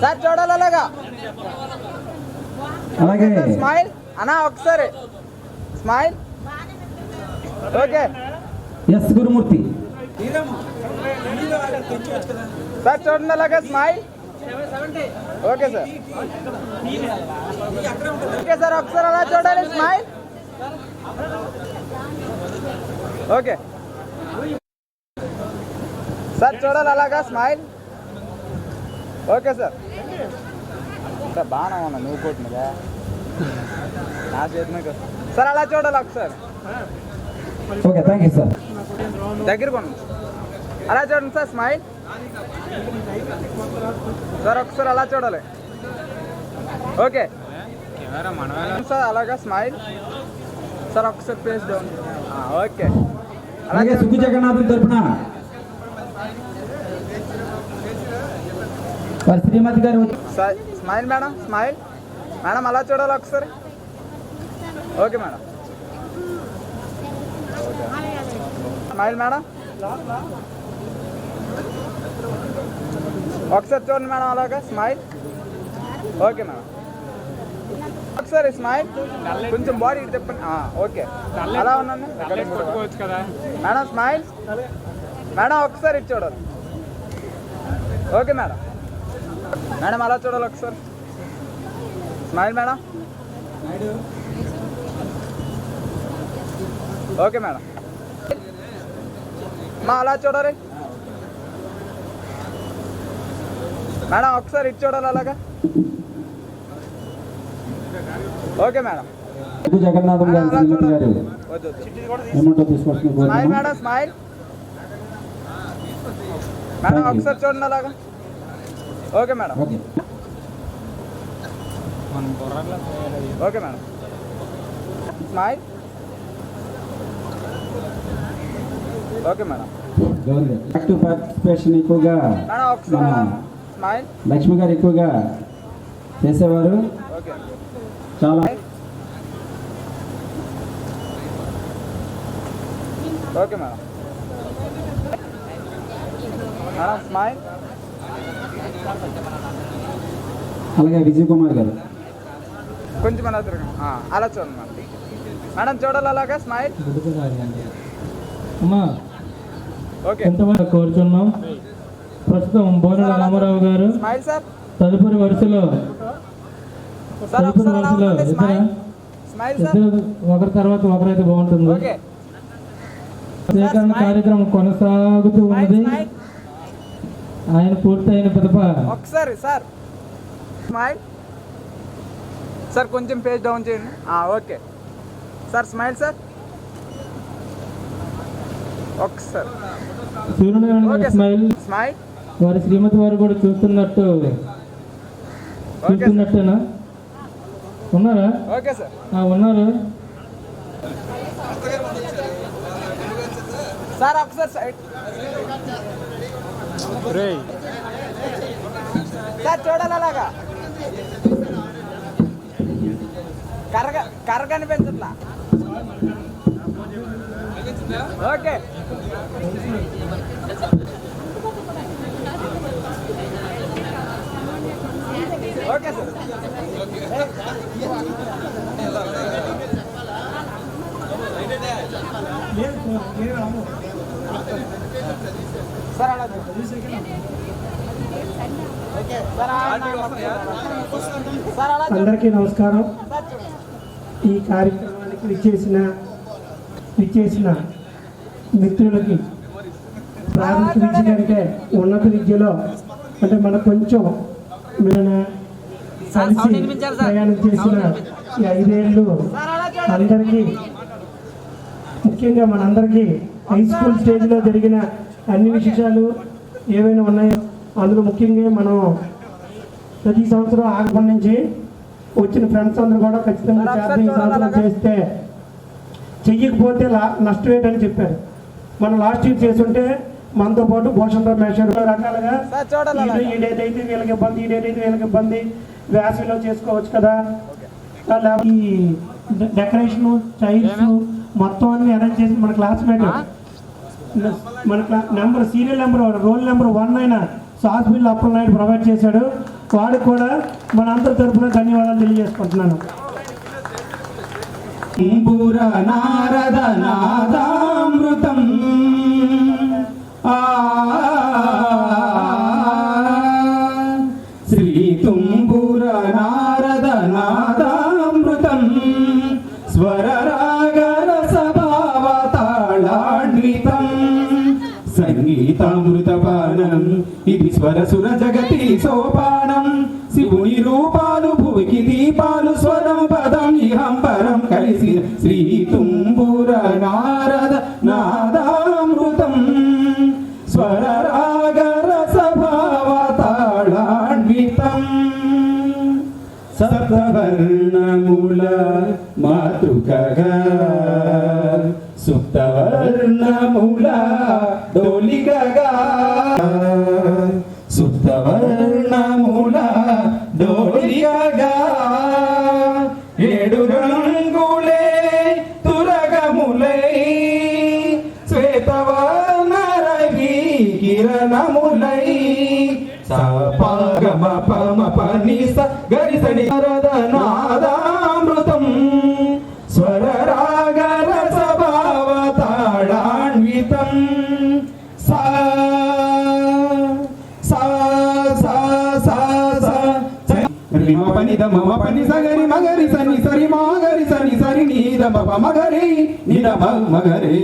Speaker 16: సార్ చూడాలి అలాగా.
Speaker 4: అలాగే
Speaker 16: స్మైల్ అన్నా ఒకసారి. స్మైల్. ఓకే
Speaker 4: ఎస్ గురుమూర్తి.
Speaker 16: సార్ చూడండి అలాగే. Smile. Okay sir. Okay sir ఒకసారి అలా చూడాలి. స్మైల్. ఓకే సార్ చూడాలి అలాగా. స్మైల్. Okay sir. సార్ బాగానే ఉన్నా నువ్వు కొట్టినదా నా చేతినే కదా సార్. అలా చూడాలి ఒకసారి.
Speaker 4: Okay thank you sir.
Speaker 16: దగ్గర కొనండి. అలా చూడండి సార్. స్మైల్. సార్ ఒకసారి అలా చూడాలి. ఓకే సార్ అలాగా. స్మైల్. సార్ ఒకసారి ఫేస్ డౌన్. ఓకే
Speaker 4: అలాగే సుగ్గు జగన్నాథం తరపున వారి శ్రీమతి గారు.
Speaker 16: Smile madam. స్మైల్ మేడం అలా చూడాలి ఒకసారి. Okay madam. Smile madam. ఒకసారి చూడండి మేడం అలాగా. స్మైల్. ఓకే మేడం ఒకసారి. స్మైల్. కొంచెం బాడీ తిప్పండి. ఓకే అలా ఉన్నాను
Speaker 6: కదా
Speaker 16: మేడం. స్మైల్ మేడం ఒకసారి ఇటు చూడాలి. Okay madam. మేడం అలా చూడాలి ఒకసారి. Smile madam. Okay madam. మా అలా చూడాలి మేడం. ఒకసారి ఇటు చూడాలి అలాగా. Okay madam.
Speaker 4: సుగ్గు జగన్నాథం గారి శ్రీమతి గారు మెమోటో తీసుకోవాల్సింది
Speaker 16: స్మైల్
Speaker 4: కోరుతున్నాను.
Speaker 16: మేడం. స్మైల్ మేడం ఒకసారి చూడండి అలాగా. Okay madam. Okay madam. Smile. Okay madam.
Speaker 4: Active participation ఎక్కువగా
Speaker 16: మేడం ఒకసారి
Speaker 4: మన
Speaker 16: స్మైల్.
Speaker 4: లక్ష్మి గారు ఎక్కువగా చేసేవారు.
Speaker 16: ఓకే
Speaker 4: చాలా
Speaker 16: ఓకే మేడం. Madam smile.
Speaker 4: అలాగే విజయ్ కుమార్ గారు
Speaker 16: కొంచెం అలా తిరగండి. అలా చూడండి మేడం. మేడం చూడాలి అలాగా స్మైల్.
Speaker 20: అమ్మా ఎంతమంది కోరుచున్నాం. ప్రస్తుతం బోనెల రామారావు గారు
Speaker 16: స్మైల్ సార్.
Speaker 20: తదుపరి వరుసలో ఇద్దరు ఒకరి తర్వాత ఒకరైతే బాగుంటుంది. సేకరణ కార్యక్రమం కొనసాగుతూ ఉన్నది. ఆయన పూర్తయిన పిదప
Speaker 16: ఒకసారి సార్ స్మైల్ సార్, కొంచెం పేజ్ డౌన్ చేయండి. Okay sir smile sir. ఒకసారి
Speaker 20: సూర్యనారాయణ స్మైల్. వారి శ్రీమతి వారు కూడా చూస్తున్నట్టేనా? ఉన్నారా?
Speaker 16: Okay sir.
Speaker 20: ఉన్నారు
Speaker 16: సార్. ఒకసారి సైడ్ సార్ చూడాలి అలాగా. కర్ర కనిపించట్లా. Okay okay sir. సార్ అలా
Speaker 12: అందరికీ నమస్కారం. ఈ కార్యక్రమానికి విచ్చేసిన మిత్రులకి ప్రాథమిక విద్య కంటే ఉన్నత విద్యలో అంటే మనకు కొంచెం కలిసి ప్రయాణం చేసిన ఈ 5 ఏళ్ళు అందరికీ, ముఖ్యంగా మనందరికీ హై స్కూల్ స్టేజ్లో జరిగిన అన్ని విశేషాలు ఏవైనా ఉన్నాయో అందులో ముఖ్యంగా మనం ప్రతి సంవత్సరం ఆగమం నుంచి వచ్చిన ఫ్రెండ్స్ అందరూ కూడా ఖచ్చితంగా చేద్దాం, ఈ సంవత్సరం చేస్తే చెయ్యకపోతే నష్టం ఏంటని చెప్పారు. మనం లాస్ట్ ఇయర్ చేస్తుంటే మనతో పాటు భూషణరావు మేషర్ రకాలుగా ఈ డేట్ అయితే వీళ్ళకి ఇబ్బంది, ఈ డేట్ అయితే వీళ్ళకి ఇబ్బంది, వేసవిలో చేసుకోవచ్చు కదా, ఈ డెకరేషను చైర్స్ మొత్తం అన్ని అరేంజ్ చేసి మన క్లాస్మేట్ మన number serial number roll number 1 అయిన సాస్బిల్ అప్పలనాయుడు ప్రొవైడ్ చేశాడు. వాడికి కూడా మన అందరి తరఫున ధన్యవాదాలు తెలియజేసుకుంటున్నాను.
Speaker 4: నారద నాదామృతం శ్రీ తుంబుర నారద నాదామృతం స్వరరాగరసభావతాళాన్వితం సంగీతామృతపానం ఇది స్వరసుర జగతి సోపానం శివుని రూపాలు భువికి దీపాలు స్వరం పదం ఇహం పరం కలిసి శ్రీ తుంబుర నారద నాదామృతం స్వరరాగరసభావతాళాన్వితం సప్తవర్ణముల మాతృకగా సుప్తవర్ణముల డోలికగా సుప్తవర్ణముల డోలికగా 7 రంగులే తురగములై శ్వేతవర్ణరవి కిరణములై సపగమ పమ పని స గరి సని నారద నాదామృతం స్వరరాగరసభావతాళాన్వితం సా సా సా సా సా రిమ పని ద మమ పని సగరి మగరి సని సరి మగరి సని సరి నీద మప మగరి నిద మగరి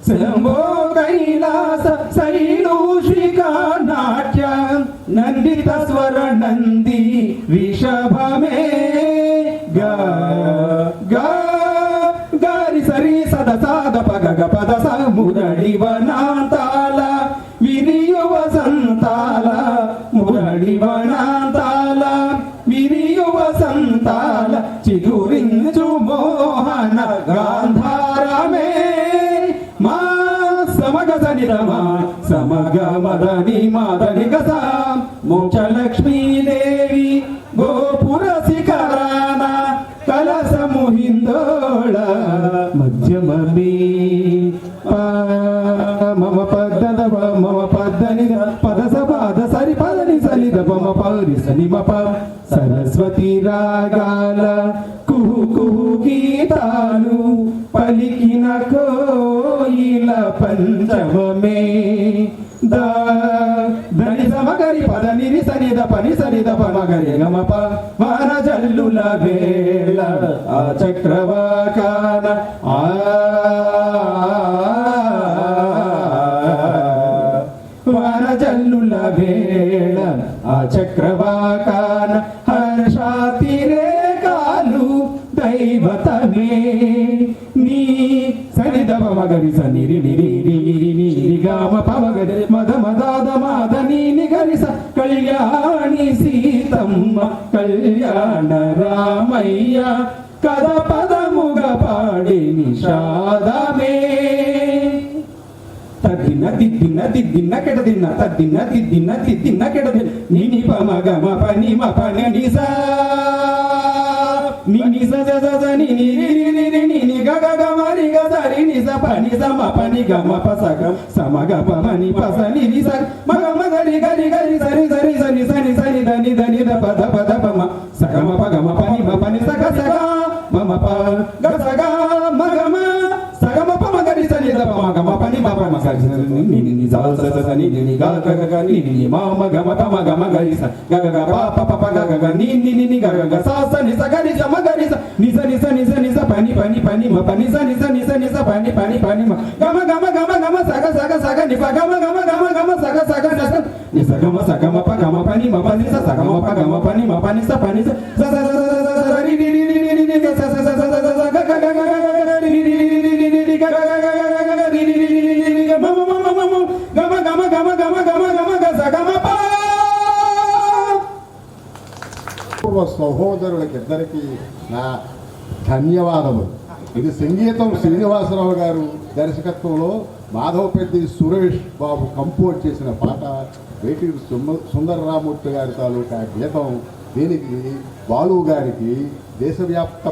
Speaker 4: శంభో కైలాస శైలూషికా నాట్య నందిత స్వర నంది విషభమే గా గా గారి సరి సద సాద పగ పద స మురళి వనాంతాల విరియు వసంతాల మురళి వనాంతాల విరియు వసంతాల చిగురించు మోహన గాంధారమే మా సమగ సనిరమ సమగ మదని మాదని గస మోక్షలక్ష్మీదేవి గోపుర శిఖరాన కలసము హిందోళ మధ్యమీ మమ పద్దని సని పద సపద సరి పదని సని దపమ పరి సని మప సరస్వతి రాగాల కుహు కుహు గీతాలు పలికిన కోయిల పంచమమే ధని సమగరి పద నిరి సని ద పని సని ద పమగరి గమప వాన జల్లుల వేళ ఆ చక్రవాకాన వాన జల్లుల వేళ ఆ చక్రవాకాన హర్షాతిరేకాలు దైవతమే నీ సనిదవ మగరి సనిరి నిరి నిరి నిరి గామ పవగరి మద మదాద మాద నీని గరిస కళ్యాణి సీతమ్మ కళ్యాణ రామయ్య కథ పదముగ పాడి నిషాదమే తద్దిన దిద్దిన దిద్దిన కెడదిన్న తద్దిన దిద్దిన దిద్దిన కెడదిన్న నిని పమగ మపని మపని నిసా నిని సజ సజ నిని ని ని గగ గమరి గదరి నిస పని సమ పని గమ పసగ సమగ పమని పసని నిస మగ మగరి గరి గరి సరి సరి సని సని సని దని దని ద పద పద పమ సగమ పగమ పని మపని సగ సగ మమ ప గ సగ మగమ సగమ పమ గరి సని ద పమ గమ పని మప మ సరి ని ని ని జా స స ని ని గ గ గ ని ని మ మ గమ పమ గమ గరి స గ గ గ ప ప ప గ గ ని ని ని గ గ గ స స ని స గరి స మ గరి స ని స ని స ని స ని స పని పని పని మ పని స ని స ని స ని స పని పని పని మ గమ గమ గమ గమ సగ సగ సగ ని ప గమ గమ గమ గమ సగ సగ సగ ని స గమ స గమ ప గమ పని మ పని స స గమ ప గమ పని మ పని స పని స స స స రి ని ని ని ని ని గ స స స స స గ గ గ గ ని ని ని ని ని ని ని గ గ గ గ ని ని ని ని ని గ మ మ మ మ మ గమ గమ గమ గమ గమ గమ గ స గమ ప
Speaker 18: పూర్వ సహోదరులకిద్దరికీ నా ధన్యవాదములు. ఇది సంగీతం శ్రీనివాసరావు గారు దర్శకత్వంలో మాధవపెద్ది సురేష్ బాబు కంపోజ్ చేసిన పాట, వేటూరి సుందరరామూర్తి గారి తాలూకా గీతం. దీనికి బాలు గారికి దేశవ్యాప్త